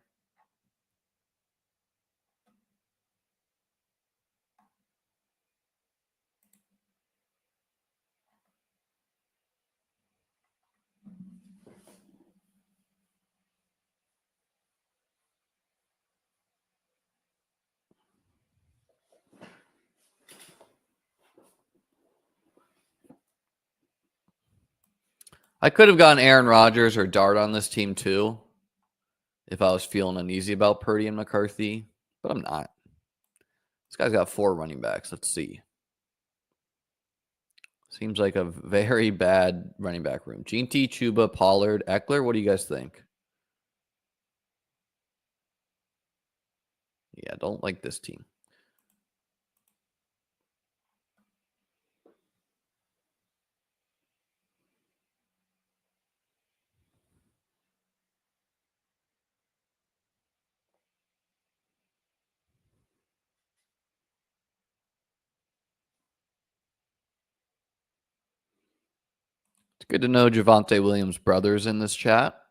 I could have gone Aaron Rodgers or Dart on this team too if I was feeling uneasy about Purdy and McCarthy, but I'm not. This guy's got 4 running backs. Let's see. Seems like a very bad running back room. Gene T, Chuba, Pollard, Eckler. What do you guys think? Yeah, don't like this team. It's good to know Javonte Williams' brothers in this chat.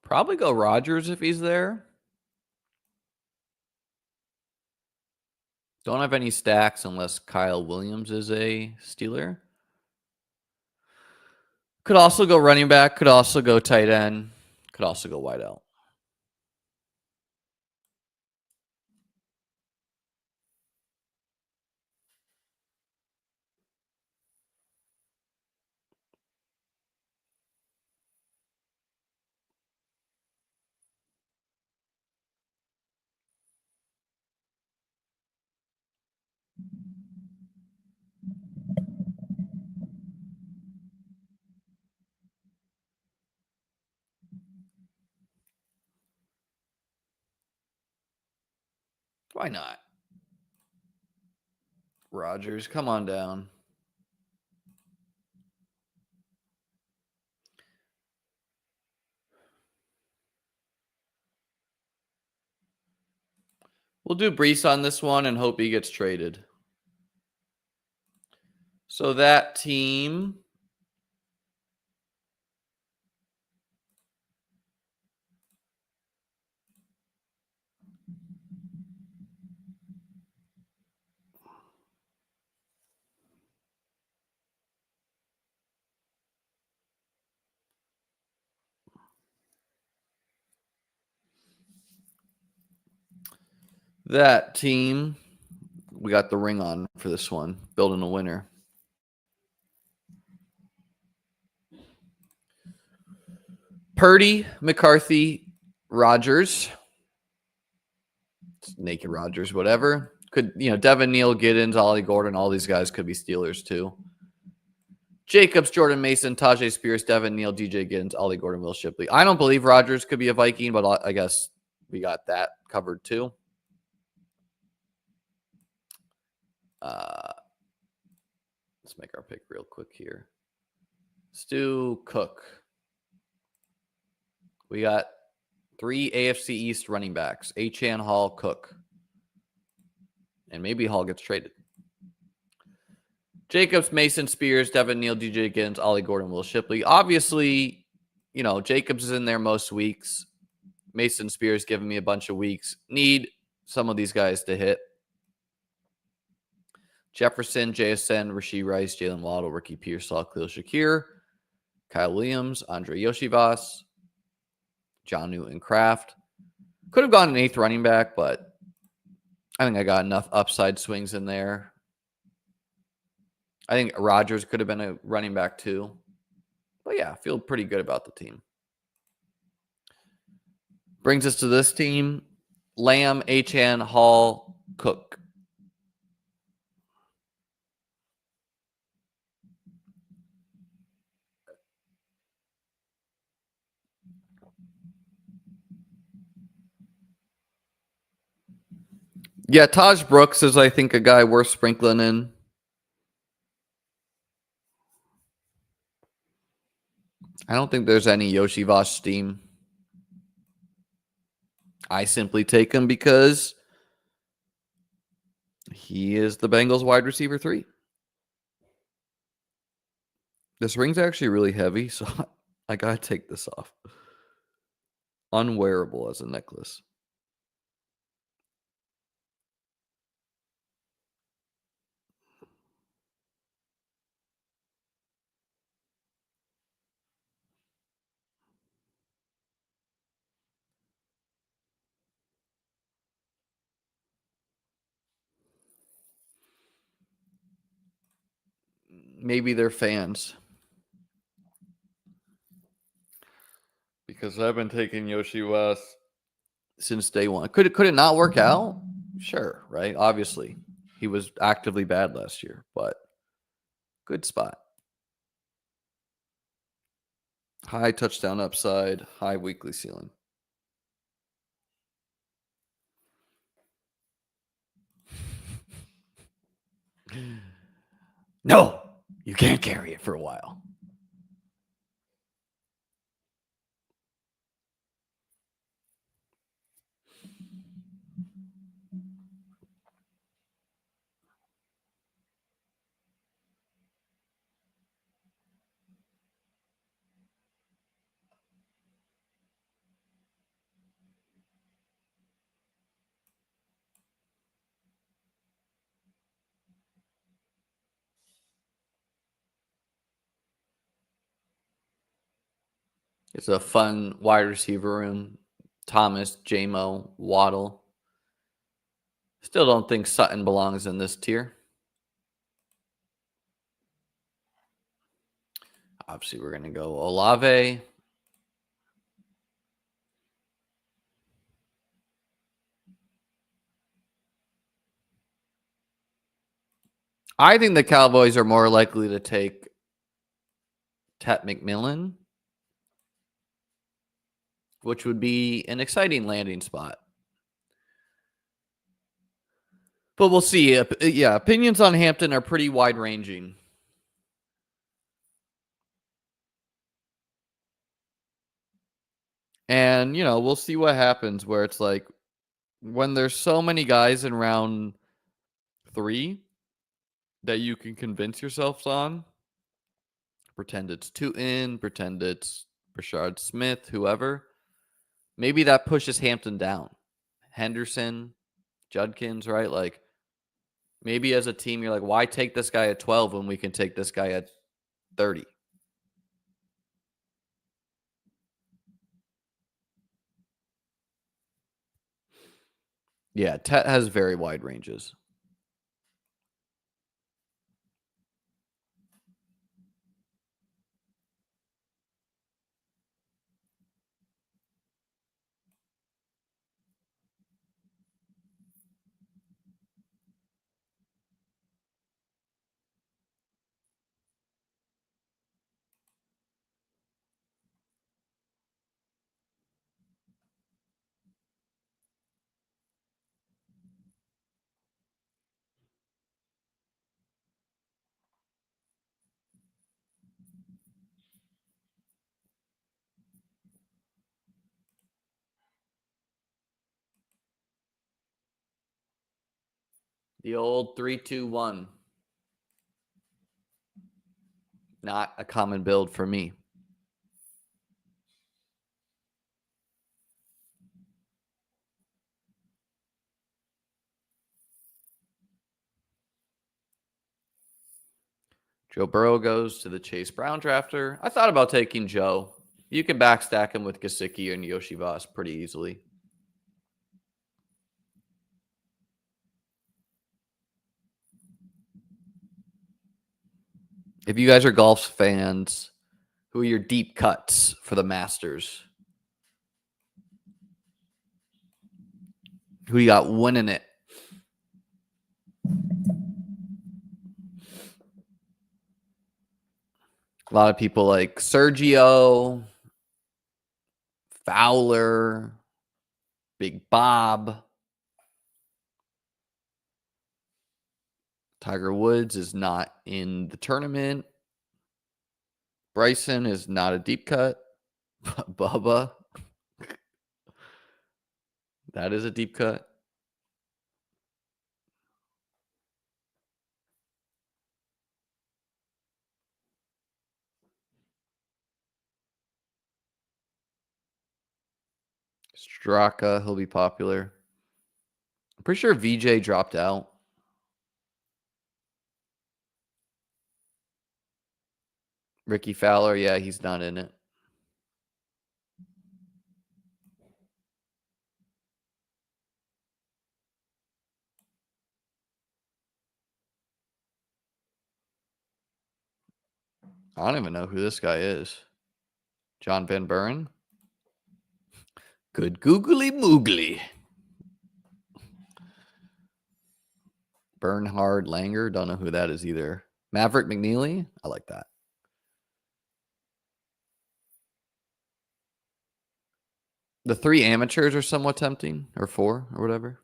Probably go Rodgers if he's there. Don't have any stacks unless Kyle Williams is a Steeler. Could also go running back. Could also go tight end. Could also go wide out. Why not? Rodgers, come on down. We'll do Brees on this one and hope he gets traded. So that team. That team. We got the ring on for this one. Building a winner. Purdy, McCarthy, Rodgers. Naked Rodgers, whatever. Could, Devin Neal, Giddens, Ollie Gordon, all these guys could be Steelers too. Jacobs, Jordan Mason, Tajay Spears, Devin Neal, DJ Giddens, Ollie Gordon, Will Shipley. I don't believe Rodgers could be a Viking, but I guess we got that covered too. Let's make our pick real quick here. Stu Cook. We got 3 AFC East running backs. Achan, Hall, Cook. And maybe Hall gets traded. Jacobs, Mason, Spears, Devin Neal, DJ Giddens, Ollie Gordon, Will Shipley. Obviously, Jacobs is in there most weeks. Mason, Spears giving me a bunch of weeks. Need some of these guys to hit. Jefferson, JSN, Rashee Rice, Jalen Waddle, Ricky Pearsall, Khalil Shakir, Kyle Williams, Andre Yoshivas, John Newton Kraft. Could have gone an 8th running back, but I think I got enough upside swings in there. I think Rodgers could have been a running back too. But yeah, I feel pretty good about the team. Brings us to this team: Lamb, Achane, Hall, Cook. Yeah, Taj Brooks is, I think, a guy worth sprinkling in. I don't think there's any Yoshi Vosh steam. I simply take him because he is the Bengals wide receiver 3. This ring's actually really heavy, so I gotta take this off. Unwearable as a necklace. Maybe they're fans. Because I've been taking Yoshi West since day one. Could it not work out? Sure, right? Obviously. He was actively bad last year, but good spot. High touchdown upside, high weekly ceiling. No, you can't carry it for a while. It's a fun wide receiver room. Thomas, JMO, Waddle. Still don't think Sutton belongs in this tier. Obviously, we're going to go Olave. I think the Cowboys are more likely to take Tet McMillan, which would be an exciting landing spot. But we'll see. Yeah, opinions on Hampton are pretty wide-ranging. And, we'll see what happens where it's like when there's so many guys in round 3 that you can convince yourselves on, pretend it's Tootin, pretend it's Rashard Smith, whoever, maybe that pushes Hampton down. Henderson, Judkins, right? Like, maybe as a team, you're like, why take this guy at 12 when we can take this guy at 30? Yeah, Tet has very wide ranges. The old 3-2-1. Not a common build for me. Joe Burrow goes to the Chase Brown drafter. I thought about taking Joe. You can backstack him with Gesicki and Yoshi Voss pretty easily. If you guys are golf fans, who are your deep cuts for the Masters? Who you got winning it? A lot of people like Sergio, Fowler, Big Bob. Tiger Woods is not in the tournament. Bryson is not a deep cut. Bubba, that is a deep cut. Straka, he'll be popular. I'm pretty sure VJ dropped out. Ricky Fowler, yeah, he's not in it. I don't even know who this guy is. John Van Buren? Good googly moogly. Bernhard Langer, don't know who that is either. Maverick McNeely, I like that. The 3 amateurs are somewhat tempting, or 4, or whatever.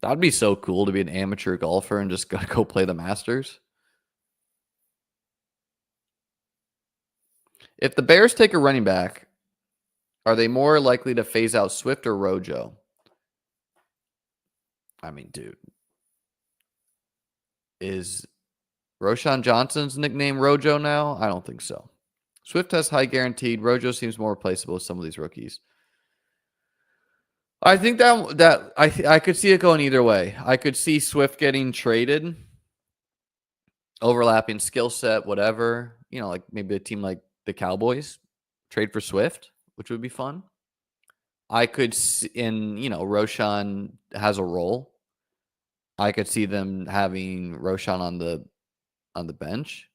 That'd be so cool to be an amateur golfer and just go play the Masters. If the Bears take a running back, are they more likely to phase out Swift or Rojo? I mean, dude. Is Roshan Johnson's nickname Rojo now? I don't think so. Swift has high guaranteed. Rojo seems more replaceable with some of these rookies. I think that I could see it going either way. I could see Swift getting traded, overlapping skill set, whatever. You know, like maybe a team like the Cowboys trade for Swift, which would be fun. I could see, Roshan has a role. I could see them having Roshan on the bench.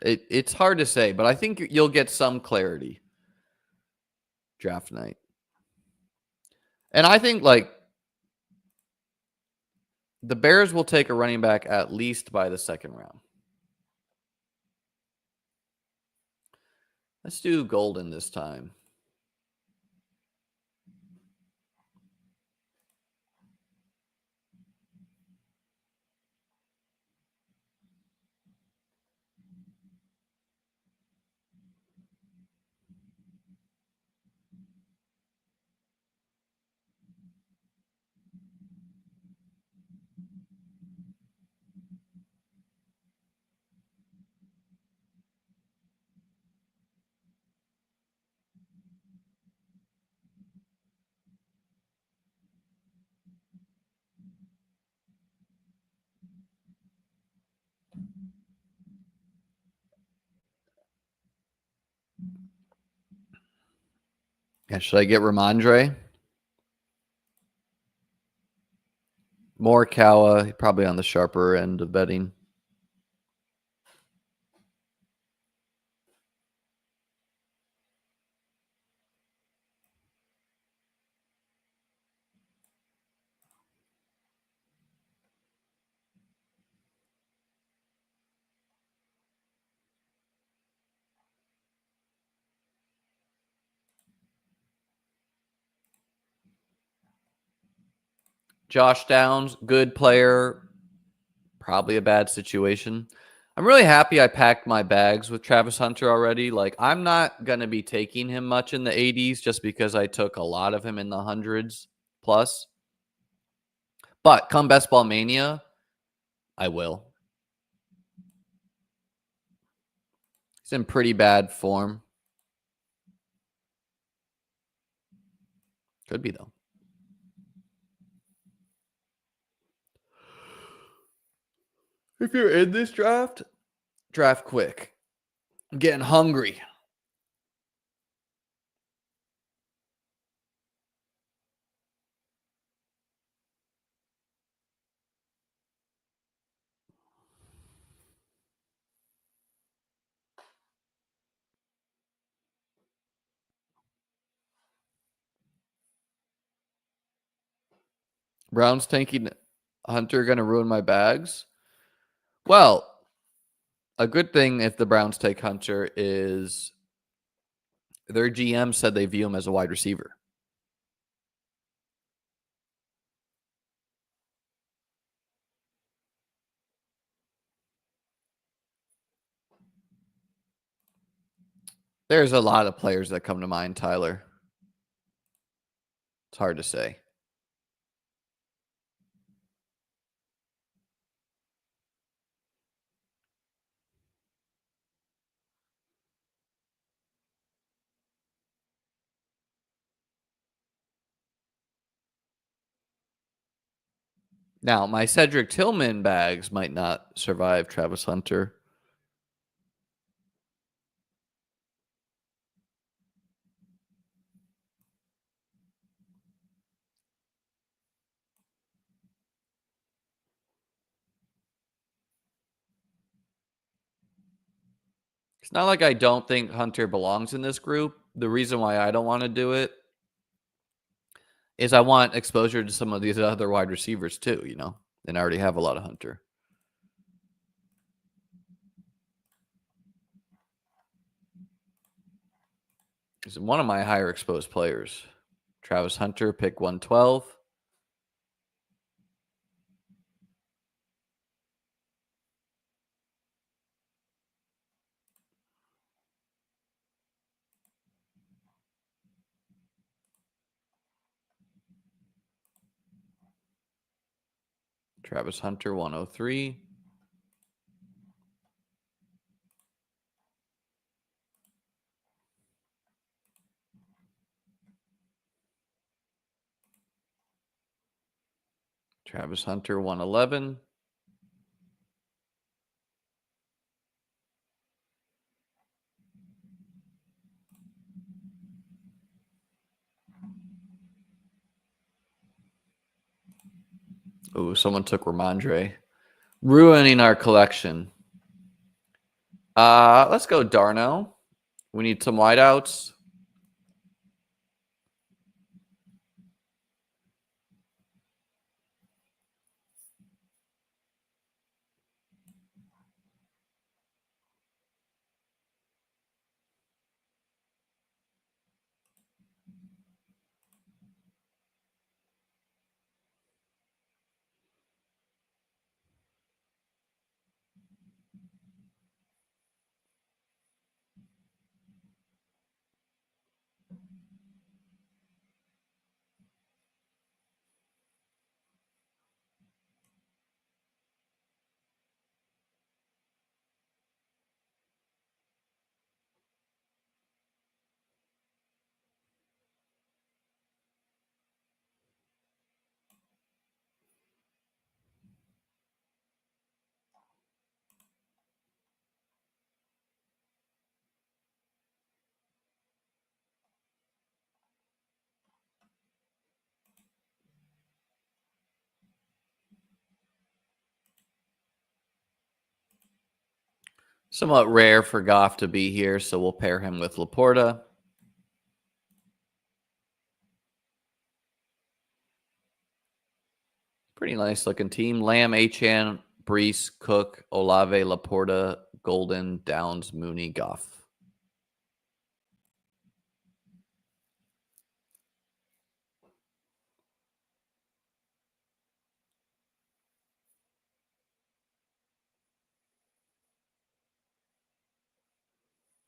It's hard to say, but I think you'll get some clarity draft night. And I think like the Bears will take a running back at least by the second round. Let's do Golden this time. Yeah, should I get Ramondre? Morikawa, probably on the sharper end of betting. Josh Downs, good player, probably a bad situation. I'm really happy I packed my bags with Travis Hunter already. Like, I'm not going to be taking him much in the 80s just because I took a lot of him in the hundreds plus. But come Best Ball Mania, I will. He's in pretty bad form. Could be, though. If you're in this draft, draft quick. I'm getting hungry. Browns tanking Hunter going to ruin my bags? Well, a good thing if the Browns take Hunter is their GM said they view him as a wide receiver. There's a lot of players that come to mind, Tyler. It's hard to say. Now, my Cedric Tillman bags might not survive Travis Hunter. It's not like I don't think Hunter belongs in this group. The reason why I don't want to do it is I want exposure to some of these other wide receivers too, and I already have a lot of Hunter. He's one of my higher exposed players. Travis Hunter, pick 112. Travis Hunter, 103. Travis Hunter, 111. Oh, someone took Ramondre. Ruining our collection. Let's go Darno. We need some wideouts. Somewhat rare for Goff to be here, so we'll pair him with Laporta. Pretty nice looking team. Lamb, Achane, Brees, Cook, Olave, Laporta, Golden, Downs, Mooney, Goff.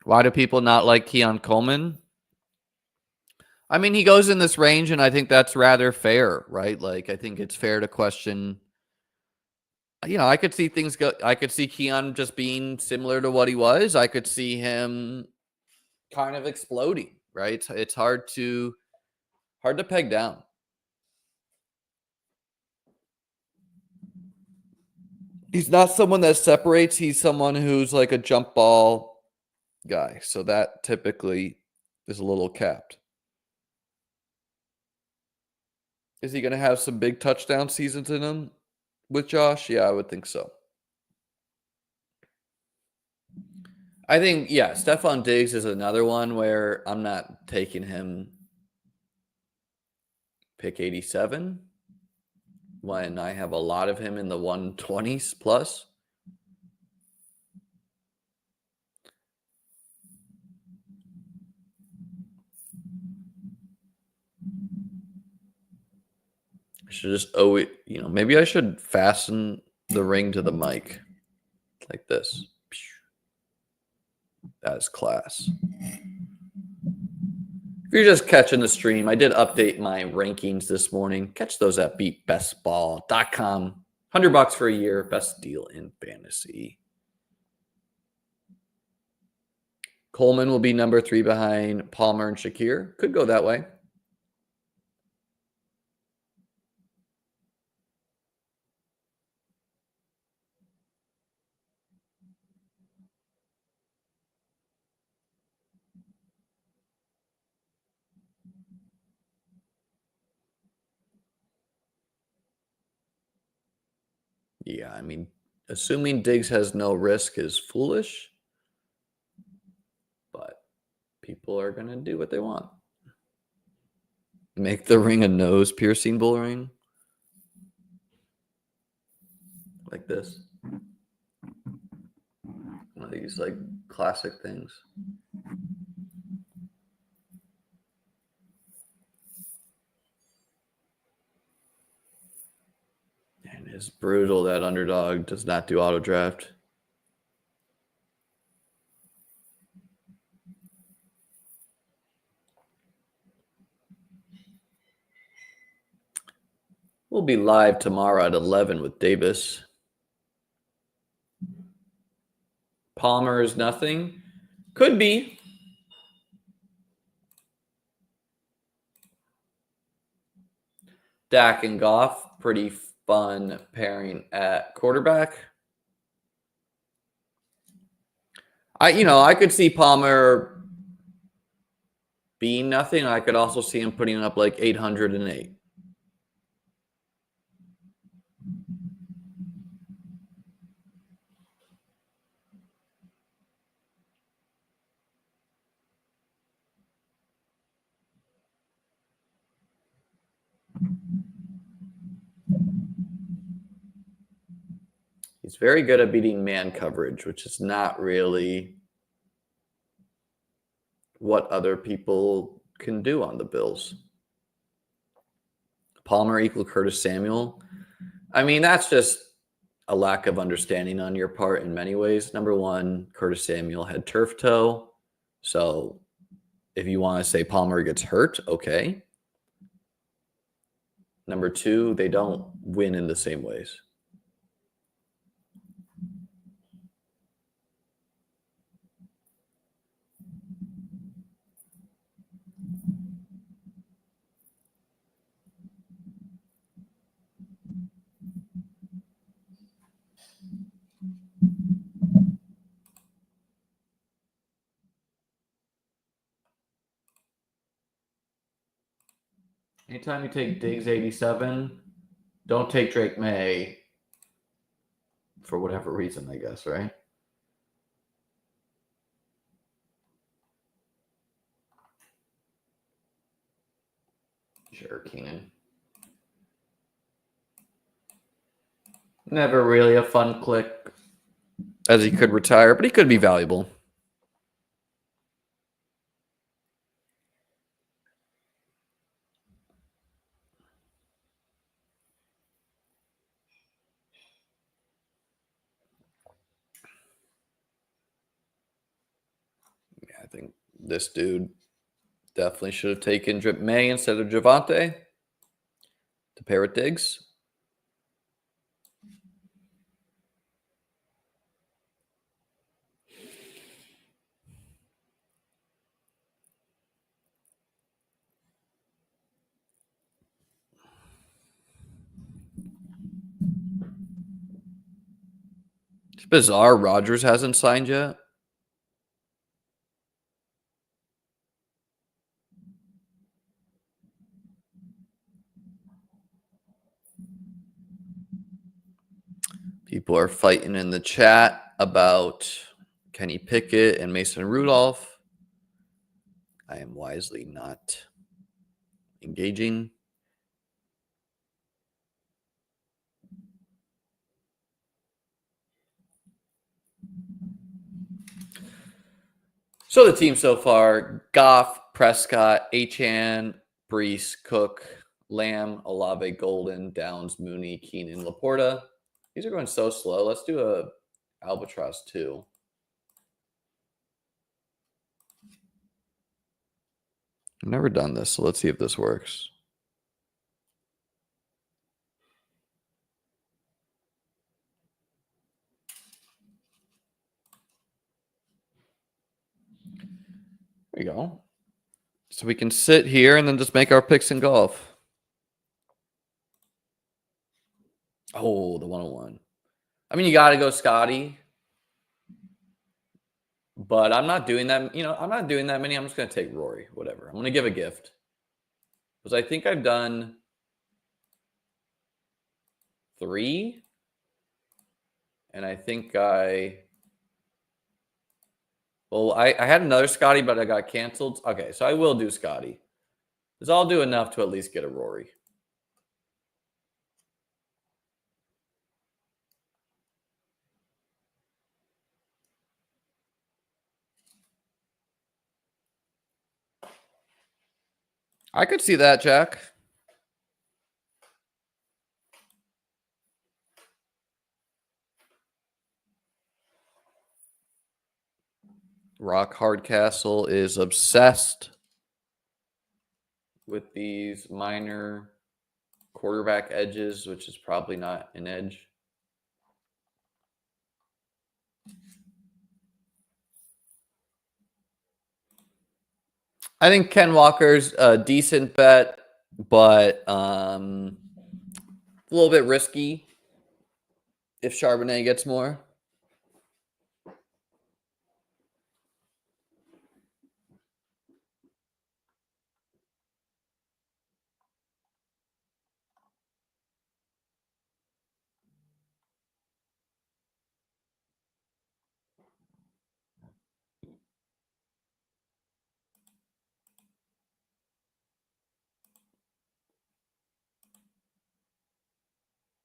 Why do people not like Keon Coleman? I mean, he goes in this range, and I think that's rather fair, right? Like, I think it's fair to question. I could see things go. I could see Keon just being similar to what he was. I could see him kind of exploding, right? It's hard to peg down. He's not someone that separates. He's someone who's like a jump ball guy. So that typically is a little capped. Is he going to have some big touchdown seasons in him with Josh? Yeah, I would think so. I think, yeah, Stephon Diggs is another one where I'm not taking him pick 87 when I have a lot of him in the 120s plus. I should just maybe I should fasten the ring to the mic like this. That is class. If you're just catching the stream, I did update my rankings this morning. Catch those at beatbestball.com. $100 for a year. Best deal in fantasy. Coleman will be number 3 behind Palmer and Shakir. Could go that way. Yeah, I mean, assuming Diggs has no risk is foolish, but people are going to do what they want. Make the ring a nose-piercing bull ring. Like this. One of these, like, classic things. And it's brutal that underdog does not do auto draft. We'll be live tomorrow at 11 with Davis. Palmer is nothing. Could be. Dak and Goff, pretty fun pairing at quarterback. I could see Palmer being nothing. I could also see him putting up like 808. He's very good at beating man coverage, which is not really what other people can do on the Bills. Palmer equal Curtis Samuel. I mean, that's just a lack of understanding on your part in many ways. Number one, Curtis Samuel had turf toe. So if you want to say Palmer gets hurt, okay. Number two, they don't win in the same ways. Anytime you take Diggs 87, don't take Drake May for whatever reason, I guess, right? Sure, Keenan. Never really a fun click, as he could retire, but he could be valuable. Yeah, I think this dude definitely should have taken Drip May instead of Javante to pair with Diggs. It's bizarre. Rodgers hasn't signed yet. People are fighting in the chat about Kenny Pickett and Mason Rudolph. I am wisely not engaging. So the team so far: Goff, Prescott, Achane, Brees, Cook, Lamb, Olave, Golden, Downs, Mooney, Keenan, Laporta. These are going so slow. Let's do a Albatross 2. I've never done this, so let's see if this works. There you go. So we can sit here and then just make our picks in golf. Oh, the 101. I mean, you got to go Scotty. But I'm not doing that. I'm not doing that many. I'm just going to take Rory, whatever. I'm going to give a gift. Because I think I've done 3. And I think I had another Scotty, but I got canceled. Okay, so I will do Scotty. Because I'll do enough to at least get a Rory. I could see that, Jack. Rock Hardcastle is obsessed with these minor quarterback edges, which is probably not an edge. I think Ken Walker's a decent bet, but a little bit risky if Charbonnet gets more.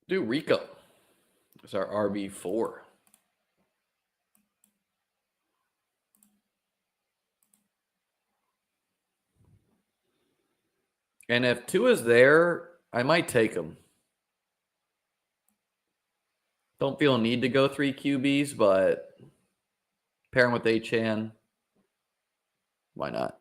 Do Rico. It's our RB4. And if Tua's there, I might take him. Don't feel a need to go 3 QBs, but pair him with Achane. Why not?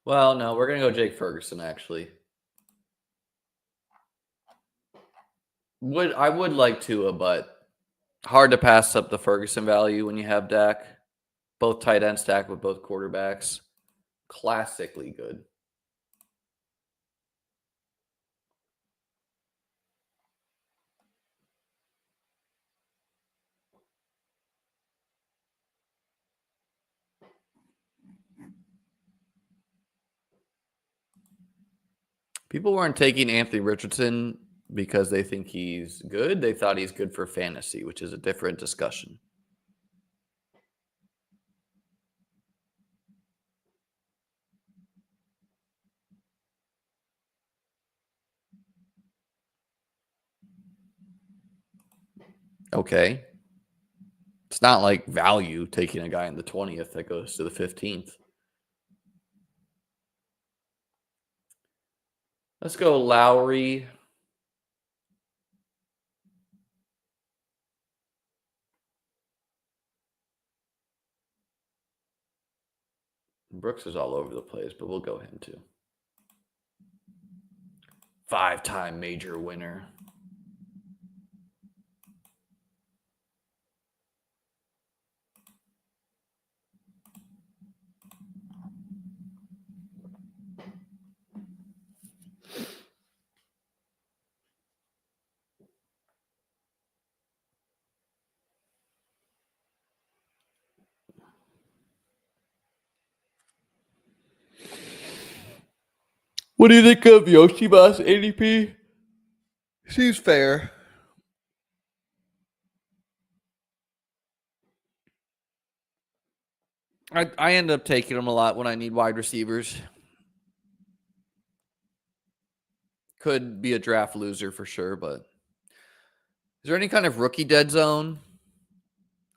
Well, no, we're going to go Jake Ferguson, actually. I would like Tua, but hard to pass up the Ferguson value when you have Dak. Both tight ends stacked with both quarterbacks. Classically good. People weren't taking Anthony Richardson because they think he's good. They thought he's good for fantasy, which is a different discussion. Okay. It's not like value taking a guy in the 20th that goes to the 15th. Let's go Lowry. Brooks is all over the place, but we'll go him too. 5-time major winner. What do you think of Yoshiba's ADP? Seems fair. I end up taking him a lot when I need wide receivers. Could be a draft loser for sure, but is there any kind of rookie dead zone?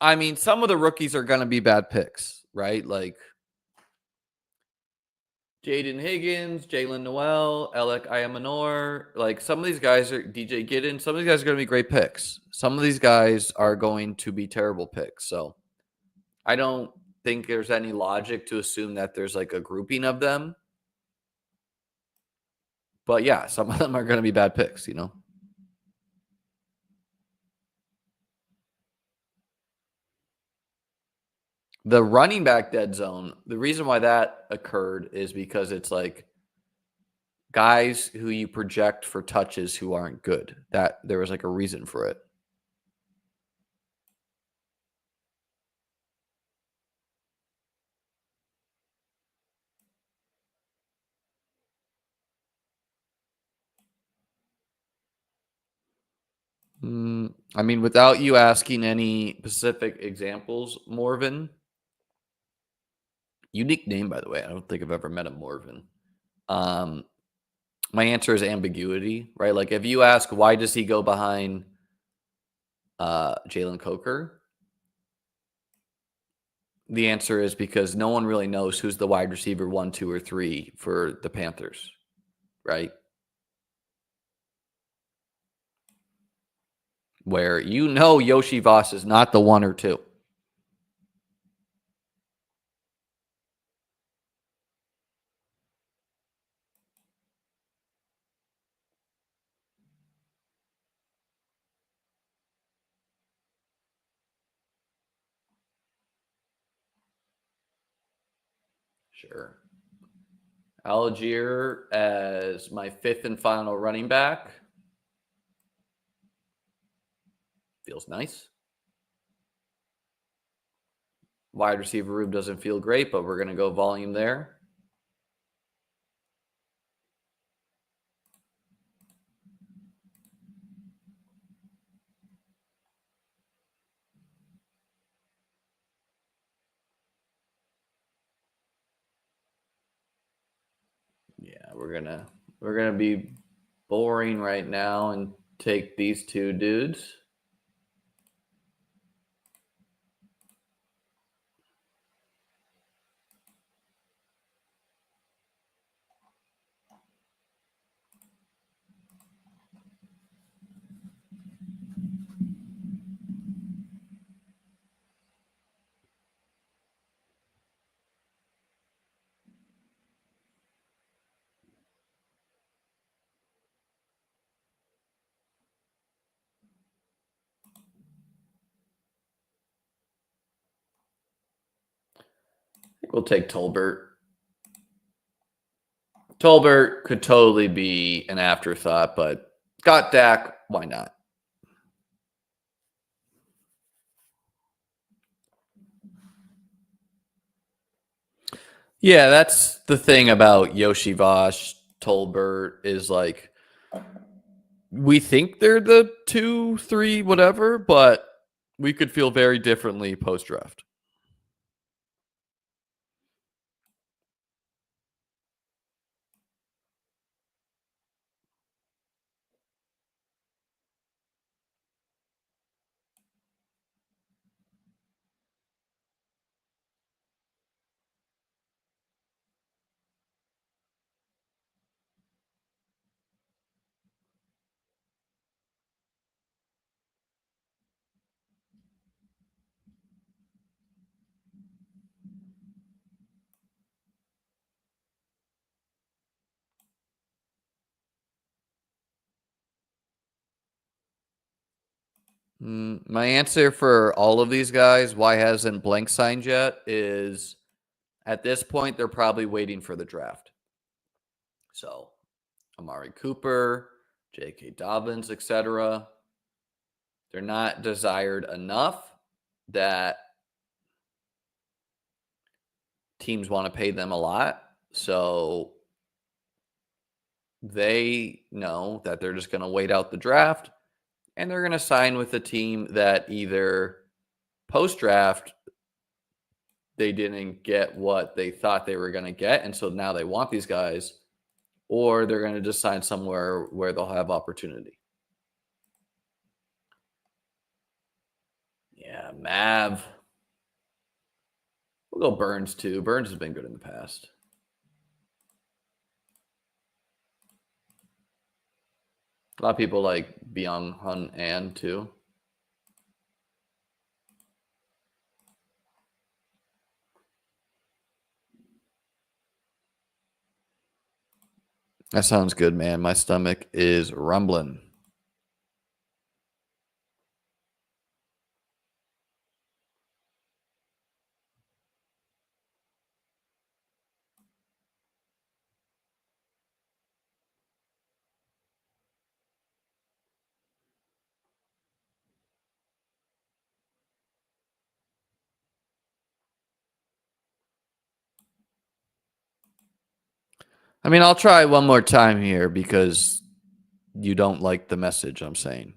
I mean, some of the rookies are going to be bad picks, right? Like Jaden Higgins, Jalen Noel, Alec Ayamanor. Like some of these guys are DJ Giddens. Some of these guys are going to be great picks. Some of these guys are going to be terrible picks. So I don't think there's any logic to assume that there's like a grouping of them. But yeah, some of them are going to be bad picks, you know? The running back dead zone, the reason why that occurred is because it's like guys who you project for touches who aren't good. That there was like a reason for it. I mean, without you asking any specific examples, Morven, unique name, by the way. I don't think I've ever met a Morven. My answer is ambiguity, right? Like if you ask why does he go behind Jalen Coker, the answer is because no one really knows who's the wide receiver 1, 2, or 3 for the Panthers, right? Where you know Yoshi Voss is not the 1 or 2. Sure. Algier as my 5th and final running back. Feels nice. Wide receiver room doesn't feel great, but we're going to go volume there. Yeah, we're gonna be boring right now and take these two dudes. We'll take Tolbert. Tolbert could totally be an afterthought, but got Dak, why not? Yeah, that's the thing about Yoshi Vosh, Tolbert is like we think they're the 2, 3, whatever, but we could feel very differently post draft. My answer for all of these guys, why hasn't blank signed yet, is at this point, they're probably waiting for the draft. So, Amari Cooper, J.K. Dobbins, etc. They're not desired enough that teams want to pay them a lot. So, they know that they're just going to wait out the draft and they're going to sign with a team that either post-draft they didn't get what they thought they were going to get, and so now they want these guys, or they're going to just sign somewhere where they'll have opportunity. Yeah, Mav. We'll go Burns too. Burns has been good in the past. A lot of people like Byung Hun An too. That sounds good, man. My stomach is rumbling. I mean, I'll try one more time here because you don't like the message I'm saying.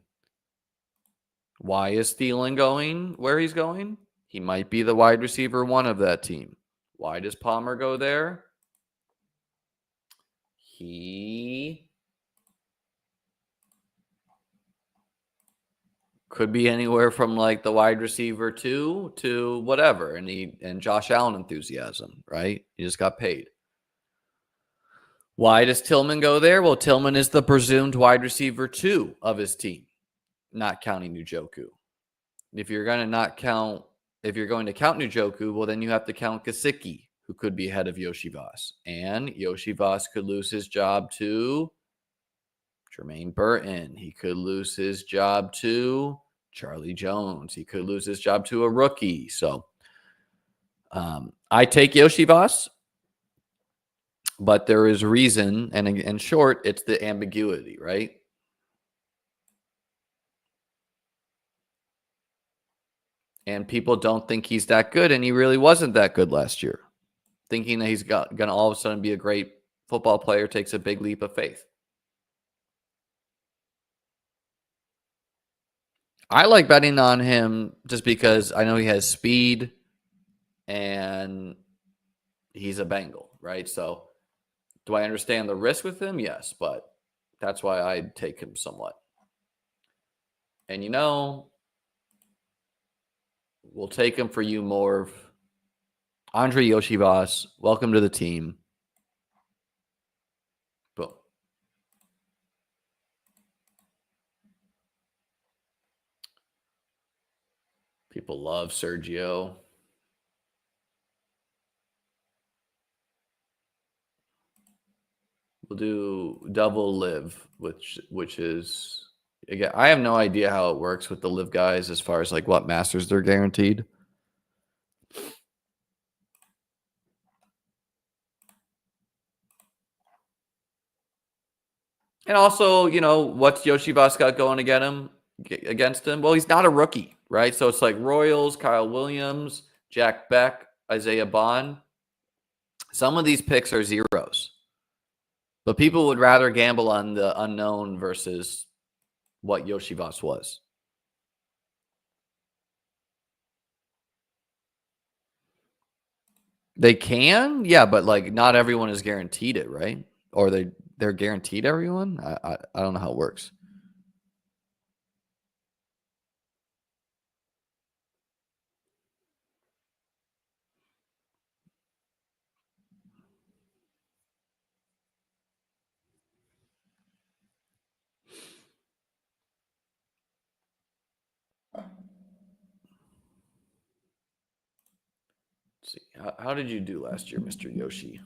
Why is Thielen going where he's going? He might be the wide receiver one of that team. Why does Palmer go there? He could be anywhere from like the wide receiver 2 to whatever. And Josh Allen enthusiasm, right? He just got paid. Why does Tillman go there? Well, Tillman is the presumed wide receiver 2 of his team, not counting Njoku. If you're going to count Njoku, well, then you have to count Gesicki, who could be ahead of Yoshi Voss. And Yoshi Voss could lose his job to Jermaine Burton. He could lose his job to Charlie Jones. He could lose his job to a rookie. So I take Yoshi Voss, but there is reason. And in short, it's the ambiguity, right? And people don't think he's that good, and he really wasn't that good last year. Thinking that he's going to all of a sudden be a great football player takes a big leap of faith. I like betting on him just because I know he has speed and he's a Bengal, right? So do I understand the risk with him? Yes, but that's why I'd take him somewhat. And we'll take him for you more of Andre Yoshivas. Welcome to the team. Boom. People love Sergio. We'll do double live, which is, again, I have no idea how it works with the live guys as far as like what masters they're guaranteed. And also, what's Yoshi Voss got going against him? Well, he's not a rookie, right? So it's like Royals, Kyle Williams, Jack Beck, Isaiah Bond. Some of these picks are zeros. But people would rather gamble on the unknown versus what Yoshi Voss was. They can, yeah, but like not everyone is guaranteed it, right? Or they're guaranteed everyone. I don't know how it works. Let's see, how did you do last year, Mr. Yoshi?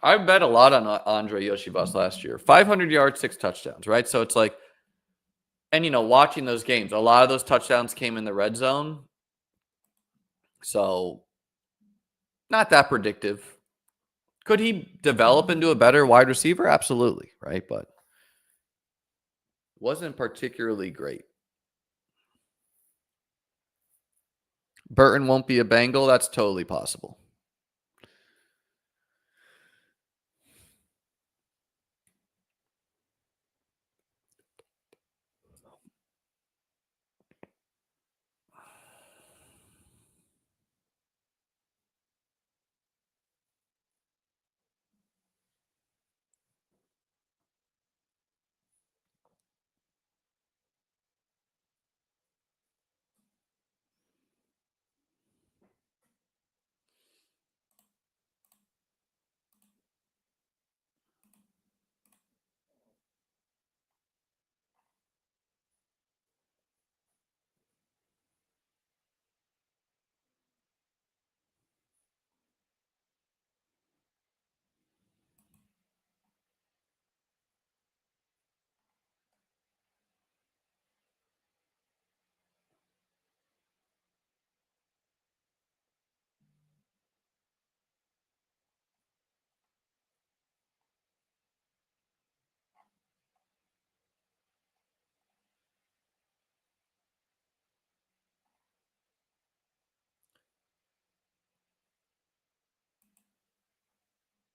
I bet a lot on Andre Yoshivas last year. 500 yards, 6 touchdowns, right? So it's like, And, watching those games, a lot of those touchdowns came in the red zone. So, not that predictive. Could he develop into a better wide receiver? Absolutely, right? But wasn't particularly great. Burton won't be a Bengal. That's totally possible.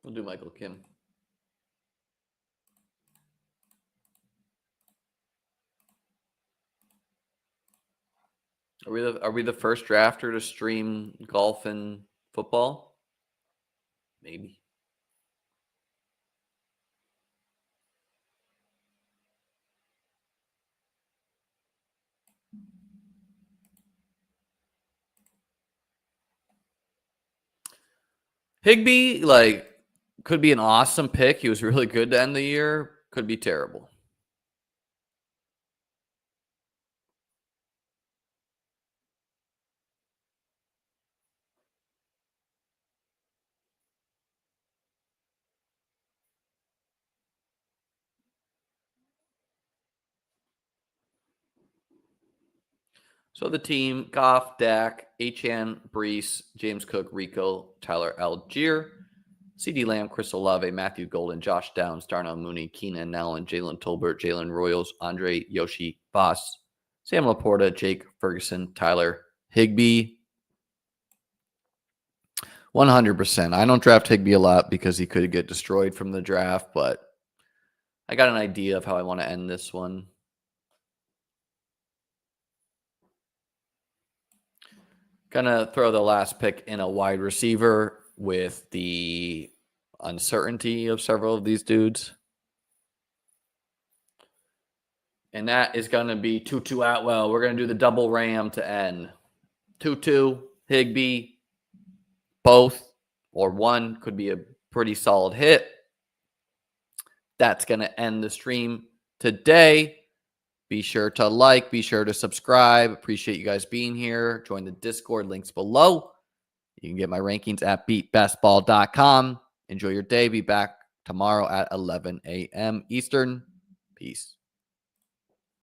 We'll do Michael Kim. Are we the first drafter to stream golf and football? Maybe. Higbee, could be an awesome pick. He was really good to end the year. Could be terrible. So the team: Goff, Dak, Achane, Brees, James Cook, Rico, Tyler Algier, CeeDee Lamb, Chris Olave, Matthew Golden, Josh Downs, Darnell Mooney, Keenan Allen, Jalen Tolbert, Jalen Royals, Andre Yoshi Voss, Sam Laporta, Jake Ferguson, Tyler Higbee. 100%. I don't draft Higbee a lot because he could get destroyed from the draft, but I got an idea of how I want to end this one. Gonna throw the last pick in a wide receiver with the uncertainty of several of these dudes. And that is going to be Tutu Atwell. We're going to do the double ram to end. Tutu, Higbee, both or one could be a pretty solid hit. That's going to end the stream today. Be sure to like, be sure to subscribe. Appreciate you guys being here. Join the Discord, links below. You can get my rankings at beatbestball.com. Enjoy your day. Be back tomorrow at 11 a.m. Eastern. Peace.